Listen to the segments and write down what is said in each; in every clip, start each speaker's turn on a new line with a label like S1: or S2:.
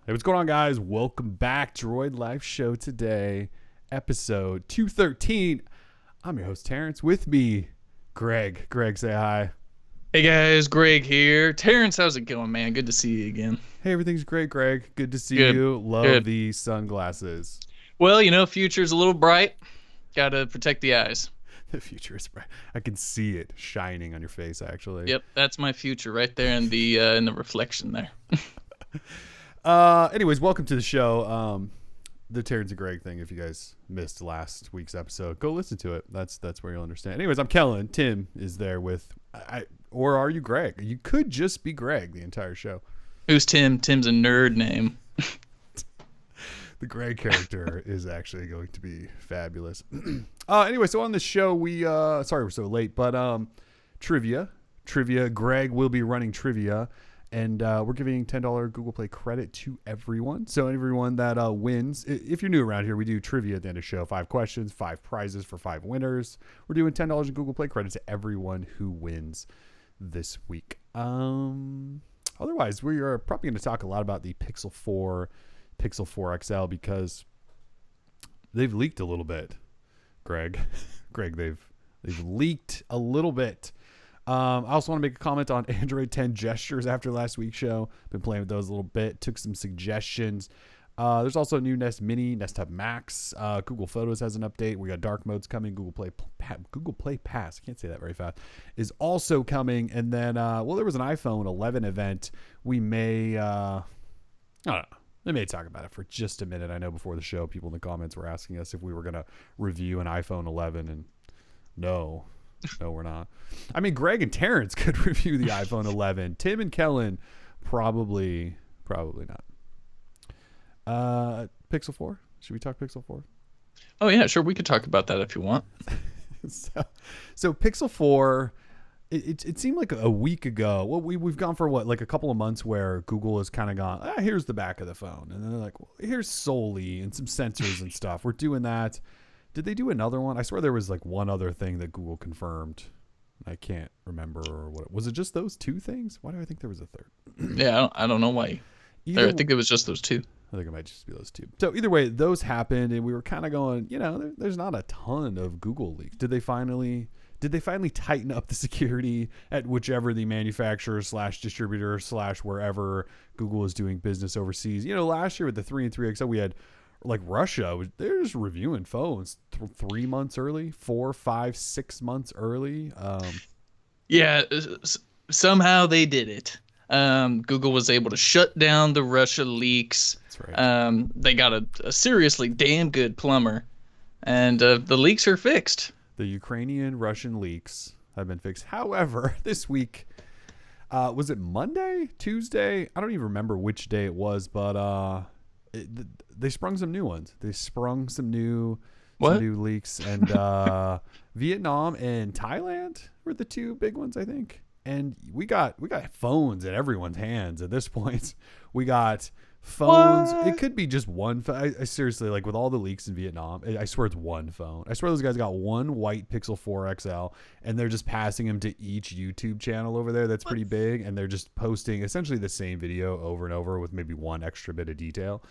S1: Hey, what's going on, guys? Welcome back. Droid Life Show today, episode 213. I'm your host, Terrance. With me, Greg. Greg, say hi.
S2: Hey guys, Greg here. Terrance, how's it going, man? Good to see you again.
S1: Hey, everything's great, Greg. Good to see
S2: Good,
S1: you. Love
S2: good.
S1: these sunglasses.
S2: Well, future's a little bright. Gotta protect the eyes.
S1: The future is bright. I can see it shining on your face, actually.
S2: Yep, that's my future right there in the reflection there.
S1: Anyways, welcome to the show. The Terrance and Greg thing. If you guys missed last week's episode, go listen to it. That's where you'll understand. Anyways, I'm Kellen. Tim is there with or are you Greg? You could just be Greg the entire show.
S2: Who's Tim? Tim's a nerd name.
S1: The Greg character is actually going to be fabulous. Anyway, so on the show, we sorry we're so late, but trivia. Greg will be running trivia, and we're giving $10 Google Play credit to everyone. So everyone that wins, if you're new around here, we do trivia at the end of the show. 5 questions, 5 prizes for 5 winners. We're doing $10 in Google Play credit to everyone who wins this week. Otherwise, we are probably going to talk a lot about the Pixel 4 XL because they've leaked a little bit. Greg, they've leaked a little bit. I also want to make a comment on Android 10 gestures after last week's show. Been playing with those a little bit. Took some suggestions. There's also a new Nest Mini, Nest Hub Max. Google Photos has an update. We got dark modes coming. Google Play Pass. I can't say that very fast. Is also coming. And then, there was an iPhone 11 event. We may, I don't know. They may talk about it for just a minute. I know before the show, people in the comments were asking us if we were going to review an iPhone 11, and no, we're not. I mean, Greg and Terrance could review the iPhone 11. Tim and Kellen, probably not. Pixel 4. Should we talk Pixel 4?
S2: Oh yeah, sure. We could talk about that if you want.
S1: So Pixel 4. It seemed like a week ago. Well, we've gone for like a couple of months where Google has kind of gone, here's the back of the phone. And then they're like, well, here's Soli and some sensors and stuff. We're doing that. Did they do another one? I swear there was like one other thing that Google confirmed. I can't remember what. Was it just those 2 things? Why do I think there was a third?
S2: Yeah, I don't know why. I think it was just those 2.
S1: I think it might just be those 2. So either way, those happened, and we were kind of going, there's not a ton of Google leaks. Did they finally tighten up the security at whichever the manufacturer / distributor / wherever Google is doing business overseas? Last year with the 3 and 3XL, we had like Russia. They're just reviewing phones 3 months early, 4, 5, 6 months early.
S2: Yeah, somehow they did it. Google was able to shut down the Russia leaks.
S1: That's right.
S2: They got a seriously damn good plumber, and the leaks are fixed.
S1: The Ukrainian-Russian leaks have been fixed. However, this week, was it Monday, Tuesday? I don't even remember which day it was, but they sprung some new ones. They sprung some new leaks, and Vietnam and Thailand were the 2 big ones, I think. And we got phones in everyone's hands at this point. We got phones. What? It could be just one phone. I seriously, like with all the leaks in Vietnam, I swear it's one phone. I swear those guys got one white Pixel 4 XL, and they're just passing them to each YouTube channel over there that's pretty big, and they're just posting essentially the same video over and over with maybe one extra bit of detail.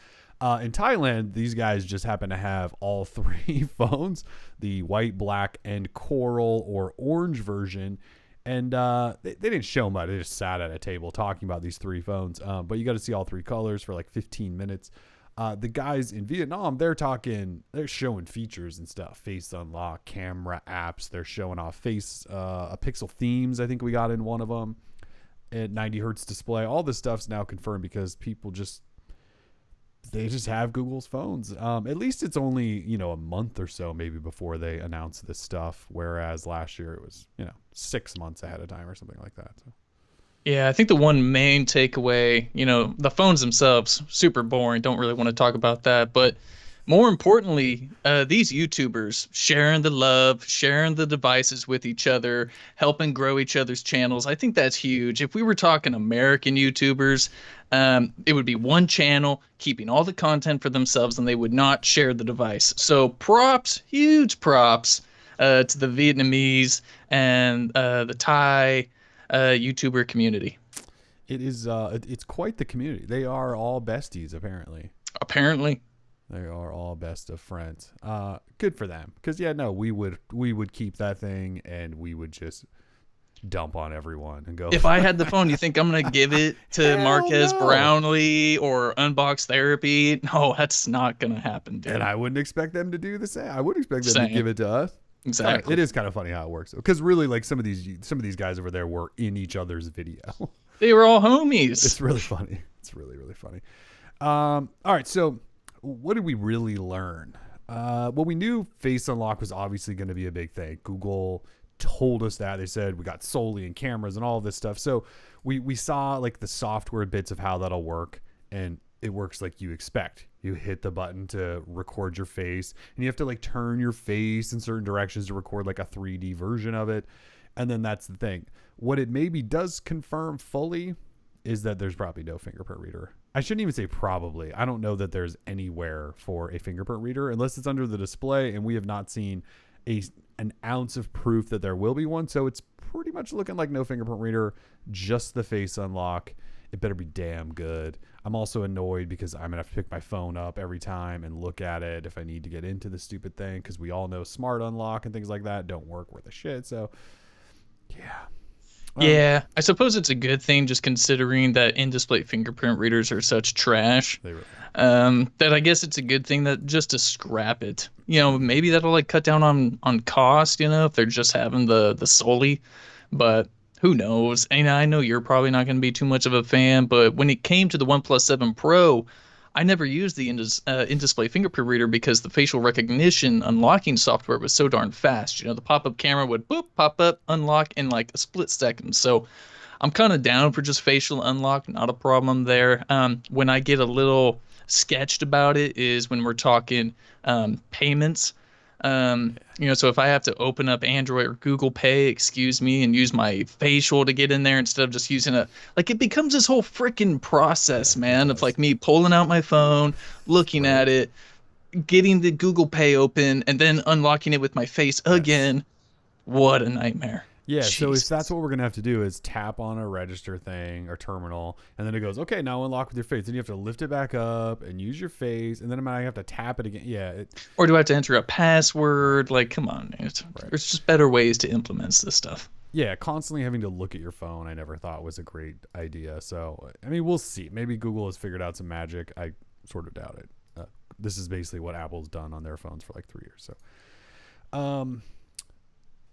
S1: In Thailand, these guys just happen to have all 3 phones, the white, black, and coral or orange version. And they didn't show much. They just sat at a table talking about these 3 phones. But you got to see all 3 colors for like 15 minutes. The guys in Vietnam, they're showing features and stuff. Face unlock, camera apps. They're showing off a Pixel themes. I think we got in one of them. At 90 hertz display. All this stuff's now confirmed because people just have Google's phones. At least it's only, a month or so maybe before they announce this stuff. Whereas last year it was, 6 months ahead of time or something like that. So.
S2: Yeah, I think the one main takeaway, the phones themselves, super boring. Don't really want to talk about that. But more importantly, these YouTubers sharing the love, sharing the devices with each other, helping grow each other's channels. I think that's huge. If we were talking American YouTubers, it would be one channel keeping all the content for themselves, and they would not share the device. So props, huge props to the Vietnamese and the Thai YouTuber community.
S1: It is. It's quite the community. They are all besties, apparently.
S2: Apparently.
S1: They are all best of friends. Good for them. Because yeah, no, we would keep that thing and we would just dump on everyone and go.
S2: If I had the phone, you think I'm gonna give it to
S1: Hell
S2: Marquez
S1: no.
S2: Brownlee or Unbox Therapy? No, that's not gonna happen, dude.
S1: And I wouldn't expect them to do the same. I would expect them
S2: Same.
S1: to give it to us.
S2: Exactly.
S1: It is kind of funny how it works because really, like some of these guys over there were in each other's video.
S2: They were all homies.
S1: It's really funny. It's really really funny. All right, so what did we really learn? Well, we knew face unlock was obviously going to be a big thing. Google told us that. They said we got Soli and cameras and all this stuff. So we saw like the software bits of how that'll work, and it works like you expect. You hit the button to record your face, and you have to like turn your face in certain directions to record like a 3D version of it. And then that's the thing. What it maybe does confirm fully is that there's probably no fingerprint reader. I shouldn't even say probably. I don't know that there's anywhere for a fingerprint reader unless it's under the display, and we have not seen an ounce of proof that there will be one. So it's pretty much looking like no fingerprint reader, just the face unlock. It better be damn good. I'm also annoyed because I'm gonna have to pick my phone up every time and look at it if I need to get into the stupid thing, because we all know smart unlock and things like that don't work worth a shit. So yeah.
S2: Yeah, I suppose it's a good thing, just considering that in-display fingerprint readers are such trash.
S1: They really
S2: That I guess it's a good thing that just to scrap it. You know, maybe that'll like cut down on cost. You know, if they're just having the Soli, but who knows? And I know you're probably not going to be too much of a fan, but when it came to the OnePlus 7 Pro, I never used the in-display fingerprint reader because the facial recognition unlocking software was so darn fast. You know, the pop-up camera would boop, pop up, unlock in like a split second. So I'm kind of down for just facial unlock, not a problem there. When I get a little sketched about it is when we're talking payments. You know, so if I have to open up Android or Google Pay, excuse me, and use my facial to get in there instead of just using it becomes this whole freaking process, man, of like me pulling out my phone, looking at it, getting the Google Pay open, and then unlocking it with my face again. What a nightmare.
S1: Yeah,
S2: Jesus.
S1: so if that's what we're going to have to do is tap on a register thing or terminal, and then it goes, okay, now unlock with your face. Then you have to lift it back up and use your face, and then I might have to tap it again. Yeah.
S2: Or do I have to enter a password? Like, come on. There's just better ways to implement this stuff.
S1: Yeah, constantly having to look at your phone, I never thought was a great idea. So, I mean, we'll see. Maybe Google has figured out some magic. I sort of doubt it. This is basically what Apple's done on their phones for like 3 years. So,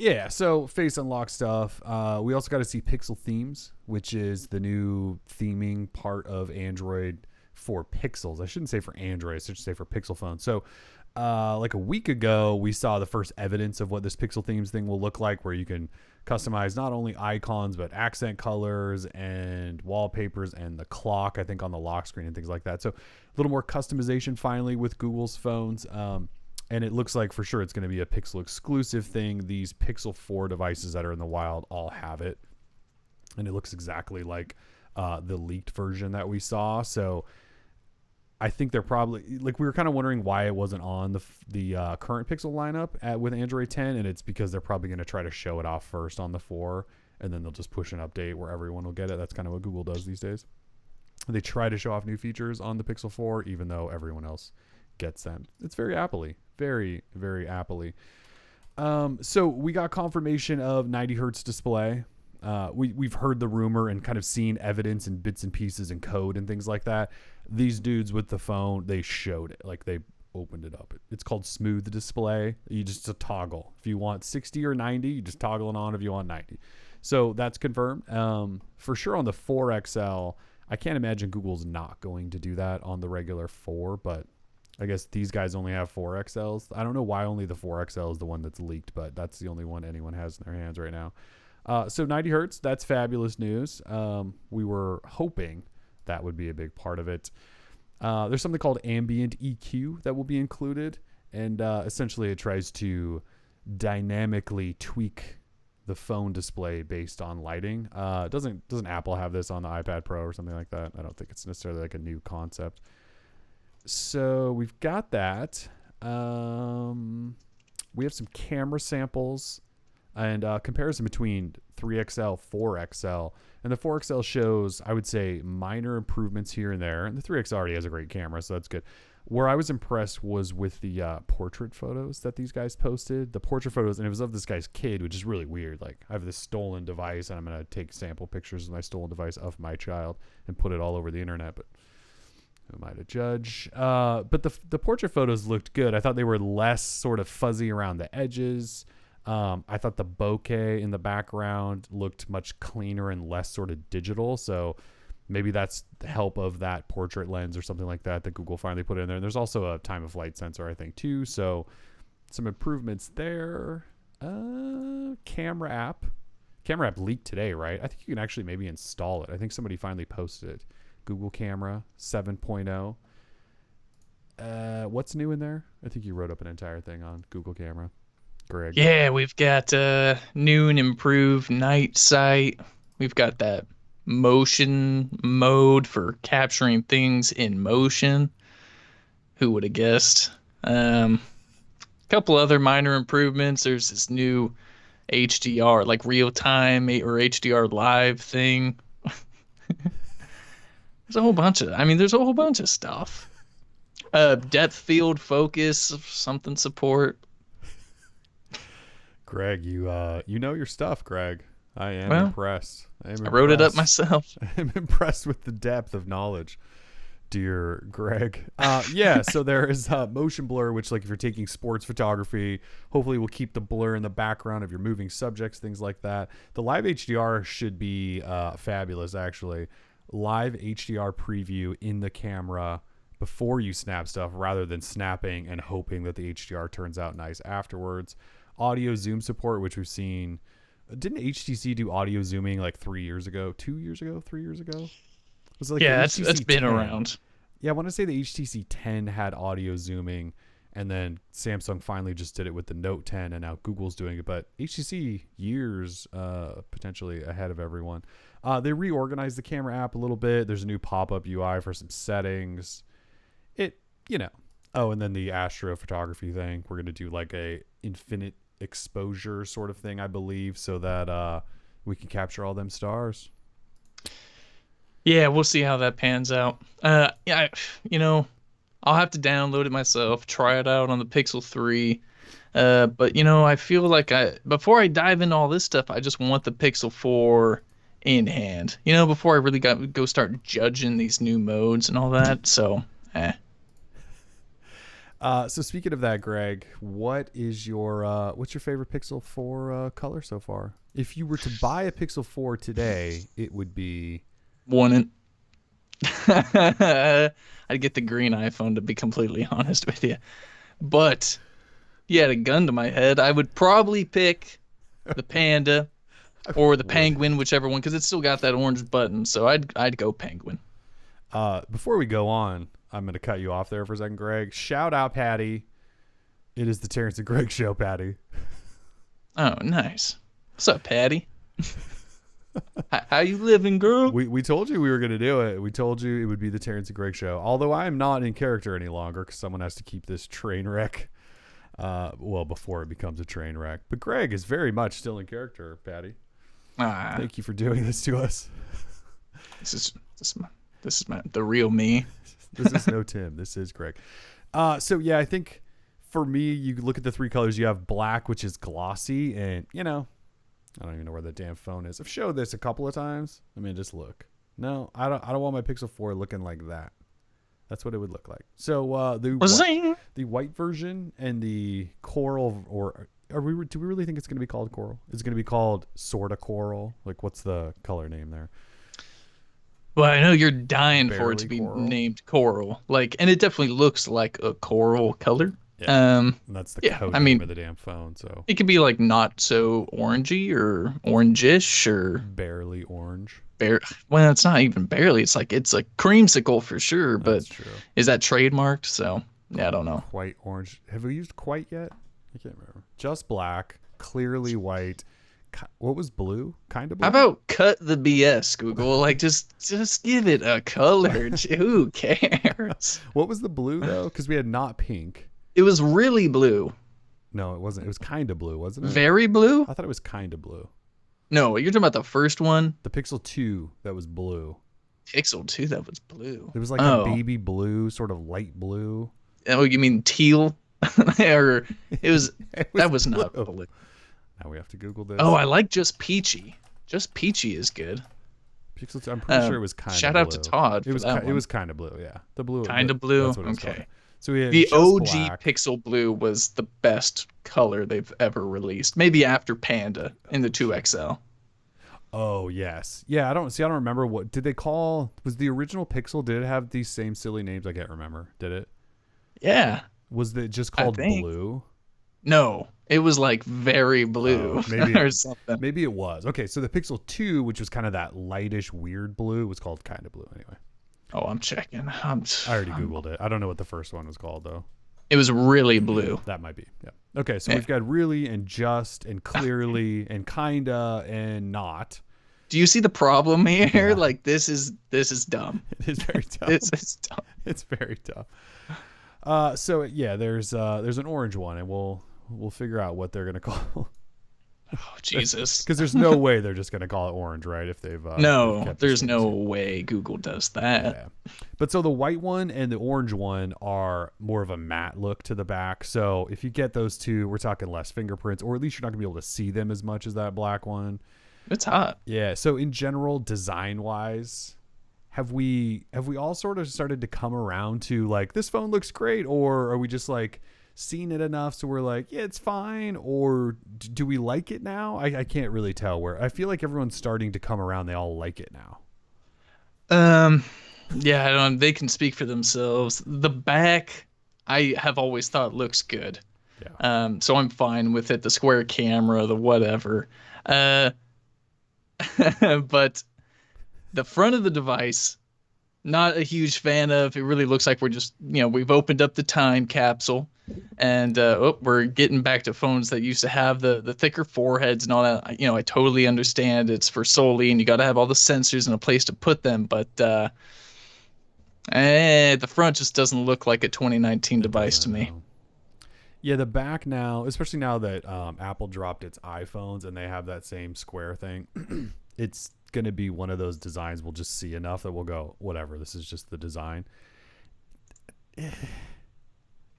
S1: yeah, so face unlock stuff. We also got to see pixel themes, which is the new theming part of Android for pixels. I shouldn't say for Android, I should say for Pixel phones. So like a week ago, we saw the first evidence of what this pixel themes thing will look like, where you can customize not only icons, but accent colors and wallpapers and the clock, I think, on the lock screen and things like that. So a little more customization finally with Google's phones. And it looks like for sure it's going to be a Pixel exclusive thing. These Pixel 4 devices that are in the wild all have it. And it looks exactly like the leaked version that we saw. So I think they're probably, like, we were kind of wondering why it wasn't on the current Pixel lineup with Android 10. And it's because they're probably going to try to show it off first on the 4. And then they'll just push an update where everyone will get it. That's kind of what Google does these days. They try to show off new features on the Pixel 4, even though everyone else gets them. It's very Apple-y. Very, very Apple-y. So we got confirmation of 90 hertz display. We've heard the rumor and kind of seen evidence and bits and pieces and code and things like that. These dudes with the phone, they showed it. Like, they opened it up. It's called smooth display. You just a toggle. If you want 60 or 90, you just toggle it on if you want 90. So that's confirmed. For sure on the 4XL, I can't imagine Google's not going to do that on the regular 4, but I guess these guys only have 4XLs. I don't know why only the 4XL is the one that's leaked, but that's the only one anyone has in their hands right now. So 90 hertz, that's fabulous news. We were hoping that would be a big part of it. There's something called ambient EQ that will be included, and essentially it tries to dynamically tweak the phone display based on lighting. Doesn't Apple have this on the iPad Pro or something like that? I don't think it's necessarily like a new concept. So we've got that. We have some camera samples and comparison between 3XL, 4XL. And the 4XL shows, I would say, minor improvements here and there. And the 3XL already has a great camera, so that's good. Where I was impressed was with the portrait photos that these guys posted. The portrait photos, and it was of this guy's kid, which is really weird. Like, I have this stolen device, and I'm going to take sample pictures of my stolen device of my child and put it all over the internet. But who am I to judge? But the portrait photos looked good. I thought they were less sort of fuzzy around the edges. I thought the bokeh in the background looked much cleaner and less sort of digital. So maybe that's the help of that portrait lens or something like that Google finally put in there. And there's also a time of flight sensor, I think, too. So some improvements there. Camera app leaked today, right? I think you can actually maybe install it. I think somebody finally posted it. Google Camera 7.0. What's new in there? I think you wrote up an entire thing on Google Camera, Greg.
S2: Yeah, we've got new and improved night sight. We've got that motion mode for capturing things in motion. Who would have guessed? Couple other minor improvements. There's this new HDR, like real time or HDR live thing. There's a whole bunch of stuff. Depth field focus, something support.
S1: Greg, you know your stuff, Greg. I am impressed. I
S2: wrote it up myself.
S1: I'm impressed with the depth of knowledge, dear Greg. Yeah, so there is motion blur, which, like, if you're taking sports photography, hopefully will keep the blur in the background of your moving subjects, things like that. The live HDR should be fabulous, actually. Live HDR preview in the camera before you snap stuff rather than snapping and hoping that the HDR turns out nice afterwards. Audio zoom support, which we've seen. Didn't HTC do audio zooming like 3 years ago? 2 years ago? 3 years ago? Was it like
S2: that's been around.
S1: Yeah, I want to say the HTC 10 had audio zooming, and then Samsung finally just did it with the Note 10, and now Google's doing it. But HTC years potentially ahead of everyone. They reorganized the camera app a little bit. There's a new pop-up UI for some settings. Oh, and then the astrophotography thing. We're going to do like a infinite exposure sort of thing, I believe, so that we can capture all them stars.
S2: Yeah, we'll see how that pans out. I'll have to download it myself, try it out on the Pixel 3. But I feel like before I dive into all this stuff, I just want the Pixel 4 in hand. Before I really go start judging these new modes and all that. So,
S1: So speaking of that, Greg, what's your favorite Pixel 4 color so far? If you were to buy a Pixel 4 today, it would be
S2: wouldn't. I'd get the green iPhone, to be completely honest with you. But you had a gun to my head, I would probably pick the Panda or the Penguin, whichever one, because it's still got that orange button. So I'd go Penguin.
S1: Before we go on, I'm going to cut you off there for a second, Greg. Shout out, Patty. It is the Terrance and Greg show, Patty.
S2: Oh, nice. What's up, Patty? How you living, girl?
S1: We told you we were going to do it. We told you it would be the Terrance and Greg show. Although I am not in character any longer because someone has to keep this train wreck. Before it becomes a train wreck. But Greg is very much still in character, Patty. Thank you for doing this to us.
S2: This is the real me.
S1: This is no Tim. This is Greg. So yeah, I think for me, you look at the three colors. You have black, which is glossy, and I don't even know where the damn phone is. I've showed this a couple of times. I mean, just look. No, I don't want my Pixel 4 looking like that. That's what it would look like. So the white version and the coral, or do we really think it's going to be called coral? It's going to be called sorta coral. Like, what's the color name there?
S2: Well, I know you're dying
S1: Barely
S2: for it to be
S1: coral.
S2: Named coral. And it definitely looks like a coral color.
S1: Yeah. And that's the code name of the damn phone. So
S2: it could be like not so orangey or orangish or
S1: barely orange.
S2: Well, it's not even barely. It's a creamsicle for sure. But
S1: That's true.
S2: Is that trademarked? So yeah, I don't know.
S1: Quite orange. Have we used quite yet? I can't remember. Just black, clearly white. What was blue? Kind of blue.
S2: How about cut the BS, Google? Just give it a color. Who cares?
S1: What was the blue though? Because we had not pink.
S2: It was really blue.
S1: No, it wasn't. It was kind of blue, wasn't it?
S2: Very blue?
S1: I thought it was kind of blue.
S2: No, you're talking about the first one,
S1: The Pixel 2 that was blue.
S2: Pixel 2, that was blue.
S1: It was like a
S2: Oh,
S1: baby blue, sort of light blue.
S2: oh, you mean teal? Or it was
S1: It was
S2: that was not
S1: blue.
S2: blue.
S1: Now we have to Google
S2: Oh,
S1: this.
S2: I like just peachy. Just peachy is good.
S1: Pixel 2, I'm pretty sure it was kind of
S2: Shout
S1: blue.
S2: out to Todd
S1: It
S2: for
S1: was
S2: that
S1: it
S2: one.
S1: was kind of blue, yeah. The blue.
S2: Kind of blue.
S1: That's what it was called.
S2: Okay.
S1: So we had
S2: The
S1: just
S2: OG
S1: black.
S2: Pixel Blue was the best color they've ever released. Maybe after Panda in the 2XL.
S1: Oh yes, yeah. I don't remember what did they call. Was the original Pixel? Did it have these same silly names? I can't remember. Did it?
S2: Yeah,
S1: Was it just
S2: I
S1: called
S2: think.
S1: blue?
S2: No, it was like very blue
S1: Maybe
S2: or something.
S1: maybe it was. Okay, so the Pixel 2, which was kind of that lightish weird blue, was called kind of blue anyway.
S2: Oh, I'm checking.
S1: I already Googled it. I don't know what the first one was called though.
S2: It was really blue.
S1: That might be. Yeah. Okay, so
S2: Yeah.
S1: we've got really and just and clearly and kinda and not.
S2: Do you see the problem here?
S1: Yeah.
S2: Like this is dumb.
S1: It is very tough.
S2: This is dumb.
S1: It's very tough. So yeah, there's an orange one, and we'll figure out what they're gonna call.
S2: Oh, Jesus.
S1: Because there's no way they're just gonna call it orange, right? If they've they've
S2: No,
S1: kept the
S2: there's
S1: same
S2: no
S1: name.
S2: way Google does that.
S1: Yeah. But so the white one and the orange one are more of a matte look to the back. So if you get those two, we're talking less fingerprints, or at least you're not gonna be able to see them as much as that black one.
S2: It's hot.
S1: Yeah. So in general, design wise, have we all sort of started to come around to like this phone looks great, or are we just like seen it enough so we're like, yeah, it's fine, or do we like it now? I can't really tell. Where I feel like everyone's starting to come around. They all like it now.
S2: Yeah, I don't. They can speak for themselves. The back, I have always thought looks good.
S1: Yeah.
S2: So I'm fine with it. The square camera, the whatever. Uh, but the front of the device, not a huge fan of. It really looks like we're just, we've opened up the time capsule, and we're getting back to phones that used to have the thicker foreheads and all that. I totally understand it's for Soli, and you got to have all the sensors and a place to put them, but the front just doesn't look like a 2019 device to me.
S1: Know. Yeah, the back now, especially now that Apple dropped its iPhones and they have that same square thing, it's going to be one of those designs we'll just see enough that we'll go, whatever, this is just the design.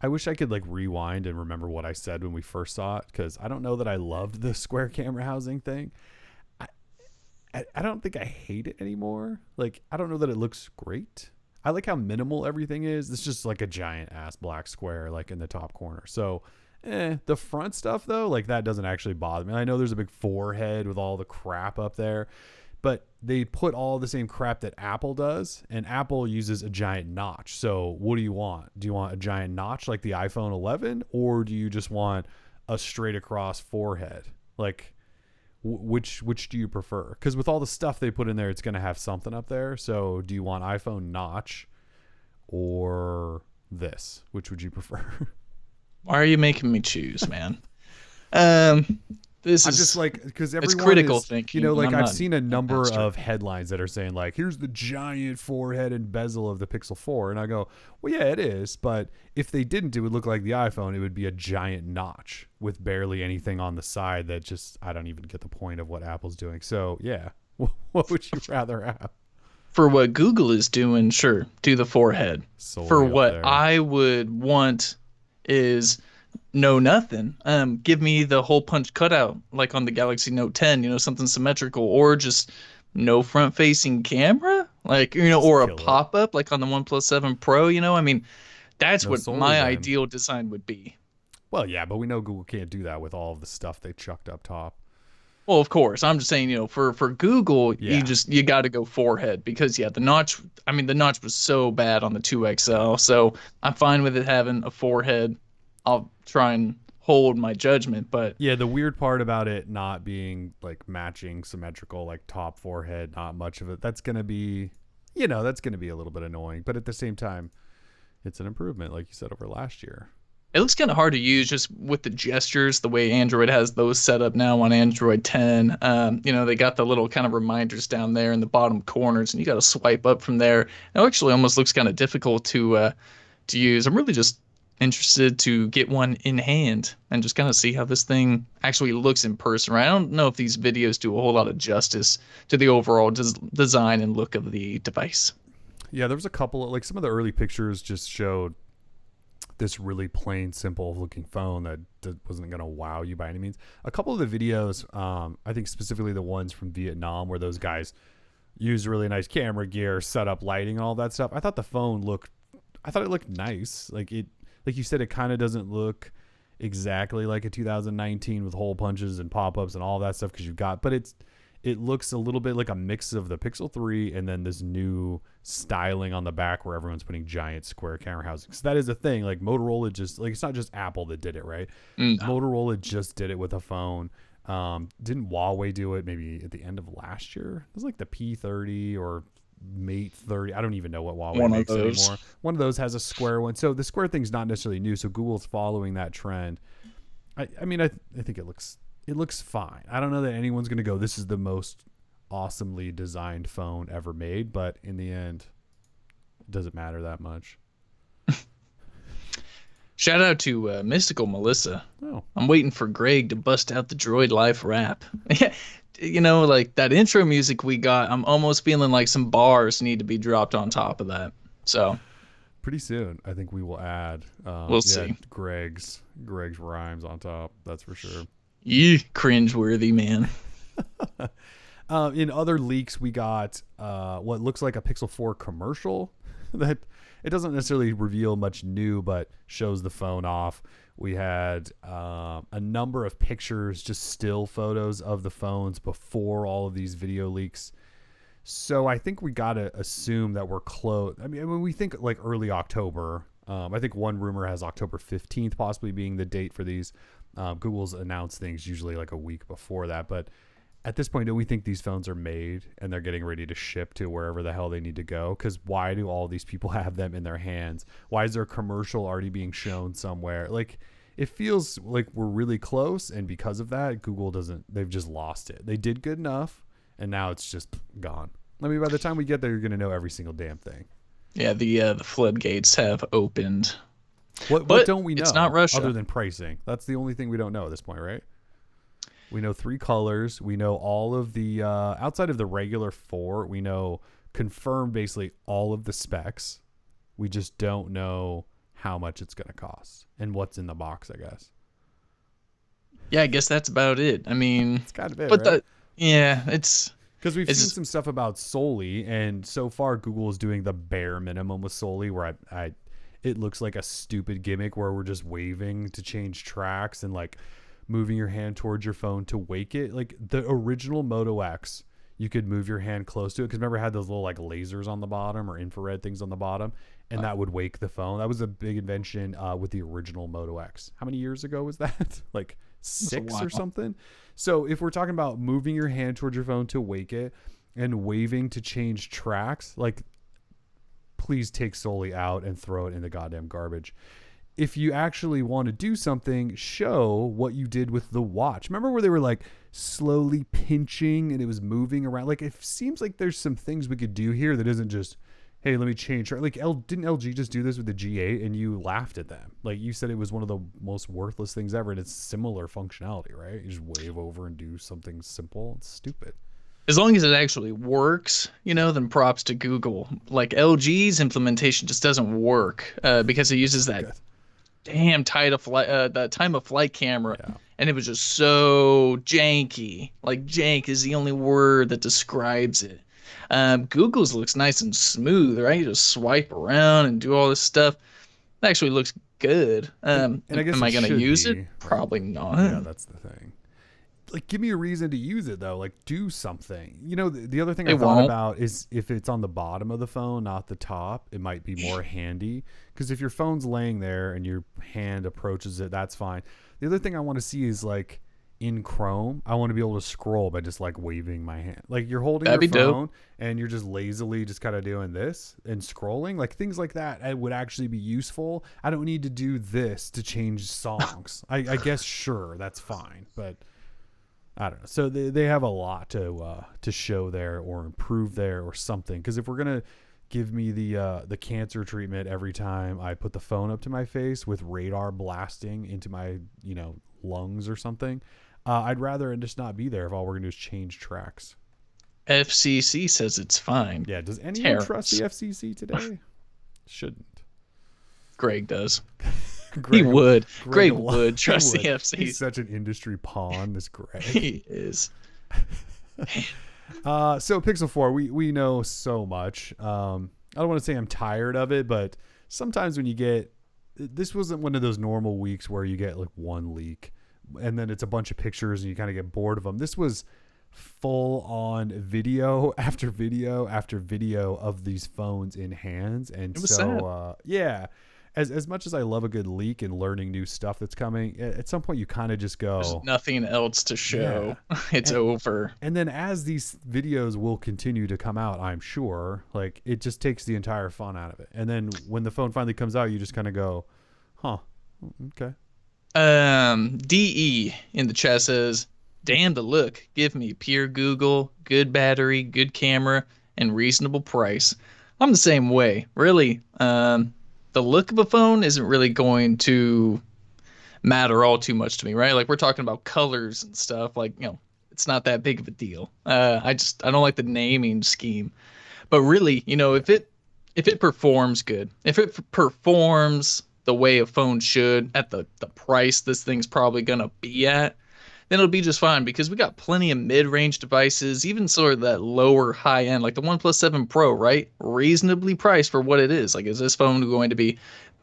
S1: I wish I could like rewind and remember what I said when we first saw it, because I don't know that I loved the square camera housing thing. I don't think I hate it anymore. Like, I don't know that it looks great. I like how minimal everything is. It's just like a giant ass black square like in the top corner. So the front stuff though, like that doesn't actually bother me. I know there's a big forehead with all the crap up there, but they put all the same crap that Apple does, and Apple uses a giant notch. So what do you want? Do you want a giant notch like the iPhone 11, or do you just want a straight across forehead? Like, which do you prefer? Because with all the stuff they put in there, it's going to have something up there. So do you want iPhone notch or this? Which would you prefer?
S2: Why are you making me choose, man? This
S1: I'm
S2: is
S1: just like, because
S2: it's
S1: everyone
S2: critical
S1: is,
S2: thinking.
S1: like
S2: I'm
S1: I've
S2: not
S1: seen a number
S2: master.
S1: of headlines that are saying like, here's the giant forehead and bezel of the Pixel 4. And I go, well, yeah, it is. But if they didn't, it would look like the iPhone. It would be a giant notch with barely anything on the side that just, I don't even get the point of what Apple's doing. So yeah, what would you rather have?
S2: For what Google is doing, sure, do the forehead.
S1: Soli
S2: For
S1: up
S2: what
S1: there.
S2: I would want is nothing. Give me the hole punch cutout like on the Galaxy Note 10, something symmetrical, or just no front facing camera, like,
S1: Just
S2: or a
S1: kill it.
S2: pop up like on the OnePlus 7 Pro. I mean, that's
S1: No
S2: what
S1: Soli
S2: my
S1: then.
S2: ideal design would be.
S1: Well, yeah, but we know Google can't do that with all of the stuff they chucked up top.
S2: Well, of course, I'm just saying, for Google,
S1: Yeah.
S2: you got to go forehead, because the notch. I mean, the notch was so bad on the 2XL, so I'm fine with it having a forehead. I'll try and hold my judgment, but
S1: Yeah, the weird part about it not being like matching symmetrical, like top forehead, not much of it. That's going to be, that's going to be a little bit annoying. But at the same time, it's an improvement, like you said, over last year.
S2: it looks kind of hard to use just with the gestures, the way Android has those set up now on Android 10. They got the little kind of reminders down there in the bottom corners, and you got to swipe up from there. It actually almost looks kind of difficult to use. I'm really just interested to get one in hand and just kind of see how this thing actually looks in person. Right? I don't know if these videos do a whole lot of justice to the overall design and look of the device.
S1: Yeah, there was a couple of, like, some of the early pictures just showed this really plain, simple looking phone that wasn't going to wow you by any means. A couple of the videos, I think specifically the ones from Vietnam where those guys used really nice camera gear, set up lighting and all that stuff. I thought it looked nice. Like you said, it kind of doesn't look exactly like a 2019 with hole punches and pop-ups and all that stuff but it looks a little bit like a mix of the Pixel 3 and then this new styling on the back where everyone's putting giant square camera housings. So that is a thing. Like Motorola just, like, it's not just Apple that did it, right?
S2: No.
S1: Motorola just did it with a phone. Didn't Huawei do it maybe at the end of last year? It was like the P30 or Mate 30. I don't even know what Huawei makes anymore. One of those has a square one. So the square thing's not necessarily new. So Google's following that trend. I think it looks fine. I don't know that anyone's going to go, this is the most awesomely designed phone ever made, but in the end, it doesn't matter that much.
S2: Shout out to Mystical Melissa.
S1: Oh.
S2: I'm waiting for Greg to bust out the Droid Life rap. You know, like that intro music we got, I'm almost feeling like some bars need to be dropped on top of that. So
S1: pretty soon, I think we will add
S2: we'll see
S1: Greg's rhymes on top. That's for sure.
S2: Cringeworthy, man.
S1: In other leaks, we got what looks like a Pixel 4 commercial that it doesn't necessarily reveal much new, but shows the phone off. We had a number of pictures, just still photos of the phones before all of these video leaks. So I think we got to assume that we're close. I mean, when we think like early October, I think one rumor has October 15th possibly being the date for these. Google's announced things usually like a week before that, but at this point, do we think these phones are made and they're getting ready to ship to wherever the hell they need to go? Because why do all these people have them in their hands? Why is there a commercial already being shown somewhere? Like, it feels like we're really close, and because of that, they've just lost it. They did good enough, and now it's just gone. I mean, by the time we get there, you're going to know every single damn thing.
S2: Yeah, the floodgates have opened.
S1: What don't we know?
S2: It's not Russia.
S1: Other than pricing. That's the only thing we don't know at this point, right? We know 3 colors. We know all of the, outside of the regular 4, we know confirmed basically all of the specs. We just don't know how much it's going to cost and what's in the box, I guess.
S2: Yeah, I guess that's about it. I mean,
S1: it's kind of it,
S2: but
S1: right?
S2: It's
S1: because we've seen some stuff about Soli, and so far Google is doing the bare minimum with Soli, where it looks like a stupid gimmick where we're just waving to change tracks and like moving your hand towards your phone to wake it. Like the original Moto X, you could move your hand close to it because remember it had those little like lasers on the bottom or infrared things on the bottom, and that would wake the phone. That was a big invention with the original Moto X. How many years ago was that? Like 6 or something. So if we're talking about moving your hand towards your phone to wake it and waving to change tracks, like, please take Soli out and throw it in the goddamn garbage. If you actually want to do something, show what you did with the watch. Remember where they were like slowly pinching and it was moving around? Like, it seems like there's some things we could do here that isn't just, hey, let me change. Like, didn't LG just do this with the G8 and you laughed at them? Like, you said it was one of the most worthless things ever, and it's similar functionality, right? You just wave over and do something simple. It's stupid.
S2: As long as it actually works, then props to Google. Like LG's implementation just doesn't work because it uses that damn time of flight camera, and it was just so janky. Like, jank is the only word that describes it. Google's looks nice and smooth, right? You just swipe around and do all this stuff. It actually looks good.
S1: And I guess
S2: am I going to use it? Probably not.
S1: Yeah, that's the thing. Like, give me a reason to use it, though. Like, do something. The other thing I thought about is if it's on the bottom of the phone, not the top, it might be more handy. Because if your phone's laying there and your hand approaches it, that's fine. The other thing I want to see is, like, in Chrome, I want to be able to scroll by just, like, waving my hand. Like, you're holding your phone and you're just lazily just kind of doing this and scrolling. Like, things like that would actually be useful. I don't need to do this to change songs. I guess, sure, that's fine. But I don't know. So they have a lot to show there or improve there or something. Because if we're going to give me the cancer treatment every time I put the phone up to my face with radar blasting into my lungs or something. I'd rather it just not be there if all we're gonna do is change tracks.
S2: FCC says it's fine.
S1: Yeah. Does anyone
S2: Terrance.
S1: trust the FCC today? Shouldn't.
S2: Greg does.
S1: Greg,
S2: he would.
S1: Greg
S2: would trust the FCC.
S1: He's such an industry pawn, this Greg.
S2: He is.
S1: So Pixel 4, we know so much. I don't want to say I'm tired of it, but sometimes when you get, this wasn't one of those normal weeks where you get like one leak and then it's a bunch of pictures and you kind of get bored of them. This was full on video after video after video of these phones in hands. And
S2: it was sad.
S1: Yeah, as much as I love a good leak and learning new stuff that's coming, at some point you kind of just go,
S2: there's nothing else to show. Yeah. It's over.
S1: And then as these videos will continue to come out, I'm sure, like, it just takes the entire fun out of it. And then when the phone finally comes out, you just kind of go, huh, okay.
S2: DE in the chat says, damn the look. Give me pure Google, good battery, good camera, and reasonable price. I'm the same way. Really, the look of a phone isn't really going to matter all too much to me, right? Like, we're talking about colors and stuff. Like, it's not that big of a deal. I don't like the naming scheme. But really, if it performs good, if it performs the way a phone should at the price this thing's probably gonna be at, then it'll be just fine, because we got plenty of mid-range devices, even sort of that lower high end, like the OnePlus 7 Pro, right? Reasonably priced for what it is. Like, is this phone going to be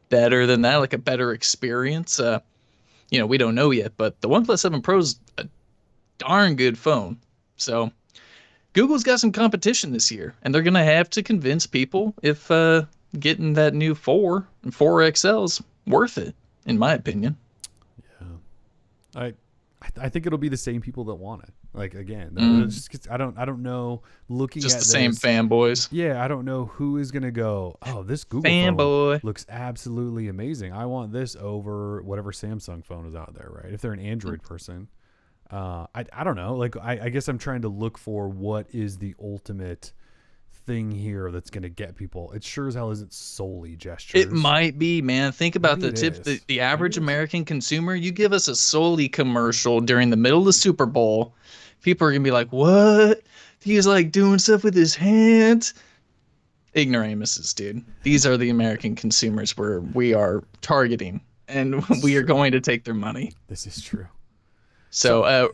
S2: better than that, like a better experience? We don't know yet, but the OnePlus 7 Pro is a darn good phone. So Google's got some competition this year, and they're going to have to convince people if getting that new 4 and 4XL's worth it, in my opinion.
S1: Yeah. I think it'll be the same people that want it. Like, again, I don't know. Looking
S2: just
S1: at
S2: the same fanboys.
S1: Yeah, I don't know who is gonna go, oh, this Google
S2: fanboy
S1: phone looks absolutely amazing. I want this over whatever Samsung phone is out there, right? If they're an Android person, I don't know. Like, I guess I'm trying to look for what is the ultimate thing here that's going to get people. It sure as hell isn't Soli gestures.
S2: It might be, man. Think about the average American consumer. You give us a Soli commercial during the middle of the Super Bowl, people are going to be like, what? He's like doing stuff with his hands. Ignoramuses, dude. These are the American consumers where we are targeting, and we are going to take their money.
S1: This is true.
S2: So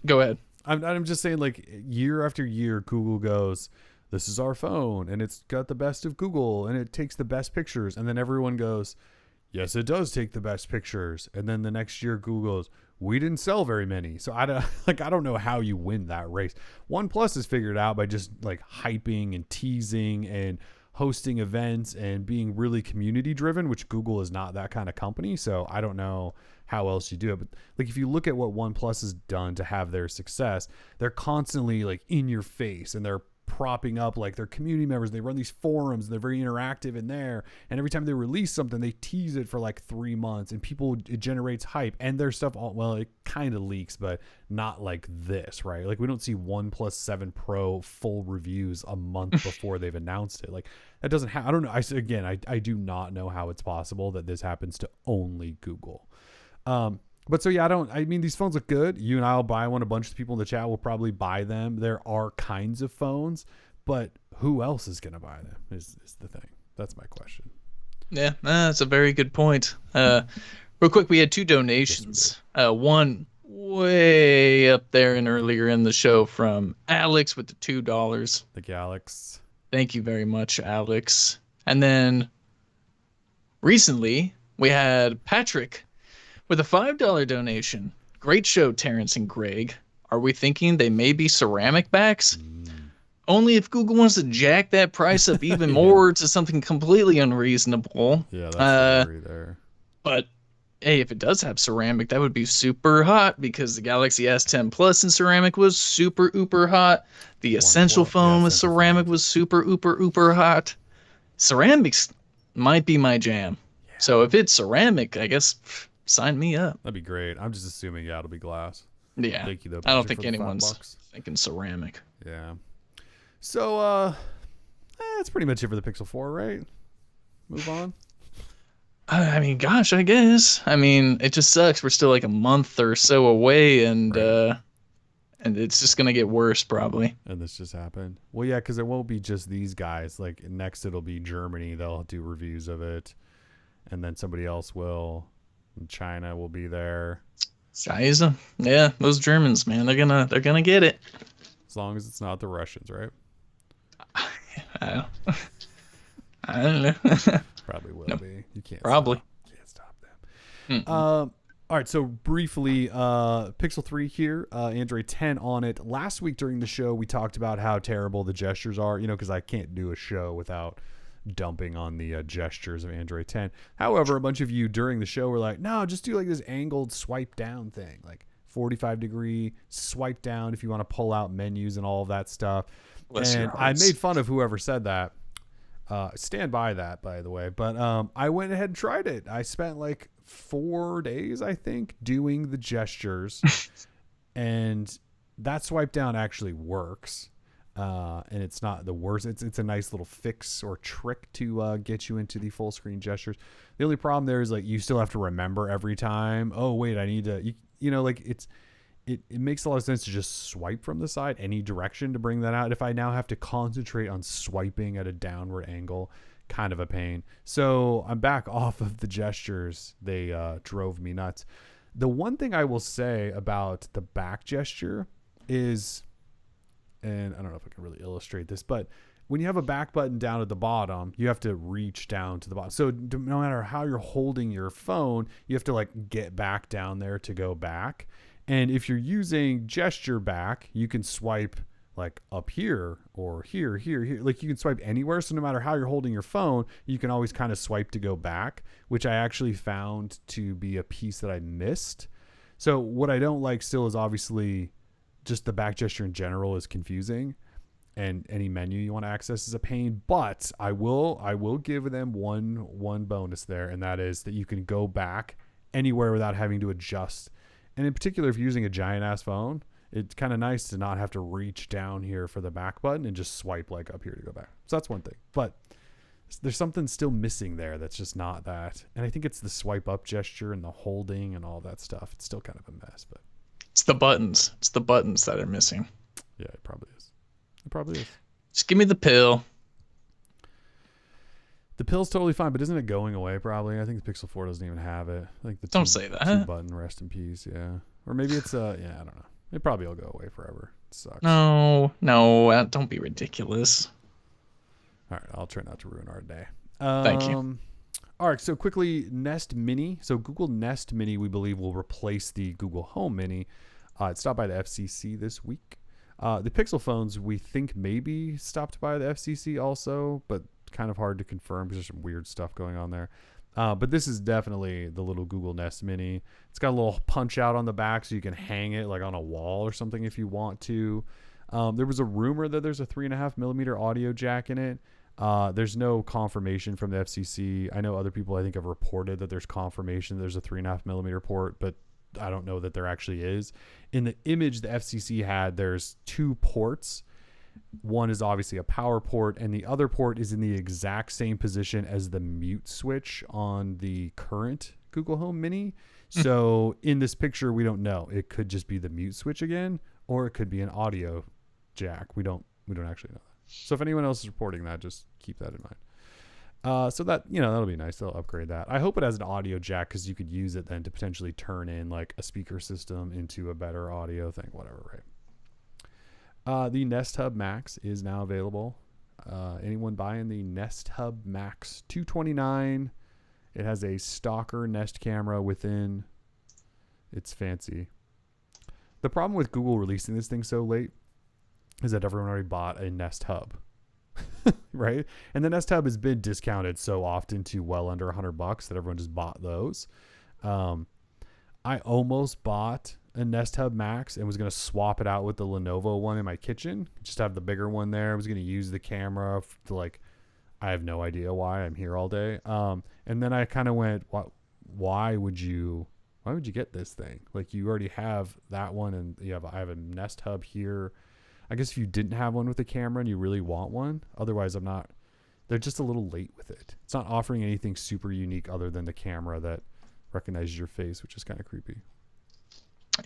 S2: go ahead.
S1: I'm just saying, like, year after year, Google goes, this is our phone, and it's got the best of Google, and it takes the best pictures. And then everyone goes, yes, it does take the best pictures. And then the next year, Google goes, we didn't sell very many. So I don't know how you win that race. OnePlus is figured out by just like hyping and teasing and hosting events and being really community driven, which Google is not that kind of company. So I don't know how else you do it. But like, if you look at what OnePlus has done to have their success, they're constantly like in your face, and they're propping up like their community members. They run these forums, and they're very interactive in there, and every time they release something, they tease it for like 3 months, and it generates hype. And their stuff, it kind of leaks, but not like this, right? Like, we don't see OnePlus 7 Pro full reviews a month before they've announced it. Like, that doesn't I don't know. I do not know how it's possible that this happens to only Google. But so, yeah, these phones look good. You and I'll buy one. A bunch of people in the chat will probably buy them. There are kinds of phones, but who else is going to buy them is the thing. That's my question.
S2: Yeah, that's a very good point. Real quick, we had 2 donations. One way up there and earlier in the show from Alex with the $2.
S1: Thank you, Alex.
S2: Thank you very much, Alex. And then recently we had Patrick with a $5 donation. Great show, Terrance and Greg. Are we thinking they may be ceramic backs? Only if Google wants to jack that price up even more to something completely unreasonable.
S1: Yeah, that's the worry there.
S2: But hey, if it does have ceramic, that would be super hot, because the Galaxy S10 Plus in ceramic was super uber hot. The Essential phone with ceramic was super uber hot. Ceramics might be my jam. Yeah. So if it's ceramic, I guess sign me up.
S1: That'd be great. I'm just assuming, it'll be glass.
S2: Yeah.
S1: Thank you, though,
S2: I don't think anyone's thinking ceramic.
S1: Yeah. So, That's pretty much it for the Pixel 4, right? Move on.
S2: I mean, gosh, I guess. I mean, it just sucks. We're still like a month or so away,
S1: Right.
S2: and it's just gonna get worse probably.
S1: And this just happened. Well, yeah, because it won't be just these guys. Like next, it'll be Germany. They'll do reviews of it, and then somebody else will. And China will be there.
S2: Scheiße. Yeah, those Germans, man, they're gonna get it.
S1: As long as it's not the Russians, right?
S2: I I don't know.
S1: Probably will
S2: No,
S1: be. You can't
S2: probably.
S1: stop. Can't stop them.
S2: Mm-mm.
S1: All right, so briefly, Pixel 3 here, Android 10 on it. Last week during the show, we talked about how terrible the gestures are, because I can't do a show without dumping on the gestures of Android 10. However, a bunch of you during the show were like, no, just do like this angled swipe down thing, like 45-degree swipe down if you want to pull out menus and all of that stuff.
S2: Bless your
S1: And I
S2: hearts.
S1: made fun of whoever said that. Stand by that, by the way. But I went ahead and tried it. I spent like 4 days, I think, doing the gestures, and that swipe down actually works. And it's not the worst. It's a nice little fix or trick to get you into the full screen gestures. The only problem there is like you still have to remember every time. Oh wait, I need to. Like it makes a lot of sense to just swipe from the side any direction to bring that out. If I now have to concentrate on swiping at a downward angle, kind of a pain. So I'm back off of the gestures. They drove me nuts. The one thing I will say about the back gesture is, and I don't know if I can really illustrate this, but when you have a back button down at the bottom, you have to reach down to the bottom. So no matter how you're holding your phone, you have to like get back down there to go back. And if you're using gesture back, you can swipe like up here or here. Like you can swipe anywhere. So no matter how you're holding your phone, you can always kind of swipe to go back, which I actually found to be a piece that I missed. So what I don't like still is obviously just the back gesture in general is confusing, and any menu you want to access is a pain. But I will give them one bonus there, and that is that you can go back anywhere without having to adjust. And in particular, if you're using a giant ass phone, it's kind of nice to not have to reach down here for the back button and just swipe like up here to go back. So that's one thing. But there's something still missing there that's just not that. And I think it's the swipe up gesture and the holding and all that stuff. It's still kind of a mess, but
S2: It's the buttons. It's the buttons that are missing.
S1: yeah, it probably is. It probably is.
S2: Just give me the pill.
S1: The pill's totally fine, but isn't it going away probably? I think the Pixel 4 doesn't even have it. I think the
S2: Don't
S1: two,
S2: say that.
S1: two button rest in peace, yeah. Or maybe it's yeah, I don't know. It probably will go away forever. It sucks.
S2: No, don't be ridiculous.
S1: All right, I'll try not to ruin our day.
S2: Thank you.
S1: All right, so quickly, Nest Mini. So Google Nest Mini, we believe, will replace the Google Home Mini. It stopped by the FCC this week. The Pixel phones, we think maybe stopped by the FCC also, but kind of hard to confirm because there's some weird stuff going on there. But this is definitely the little Google Nest Mini. It's got a little punch out on the back so you can hang it like on a wall or something if you want to. There was a rumor that there's a 3.5 millimeter audio jack in it. There's no confirmation from the FCC. I know other people I think have reported that there's confirmation there's a 3.5 millimeter port, but I don't know that there actually is. In the image the FCC had, there's two ports. One is obviously a power port, and the other port is in the exact same position as the mute switch on the current Google Home Mini. So in this picture, we don't know. It could just be the mute switch again, or it could be an audio jack. We don't actually know that. So if anyone else is reporting that, just keep that in mind. So that, that'll be nice. They'll upgrade that. I hope it has an audio jack because you could use it then to potentially turn in like a speaker system into a better audio thing, whatever, right? The Nest Hub Max is now available. Anyone buying the Nest Hub Max $229? It has a stalker Nest camera within. It's fancy. The problem with Google releasing this thing so late is that everyone already bought a Nest Hub, right? And the Nest Hub has been discounted so often to well under $100 that everyone just bought those. I almost bought a Nest Hub Max and was going to swap it out with the Lenovo one in my kitchen. Just have the bigger one there. I was going to use the camera to like, I have no idea why I'm here all day. And then I kind of went, why would you get this thing? Like you already have that one and I have a Nest Hub here. I guess if you didn't have one with a camera and you really want one, otherwise they're just a little late with it. It's not offering anything super unique other than the camera that recognizes your face, which is kind of creepy.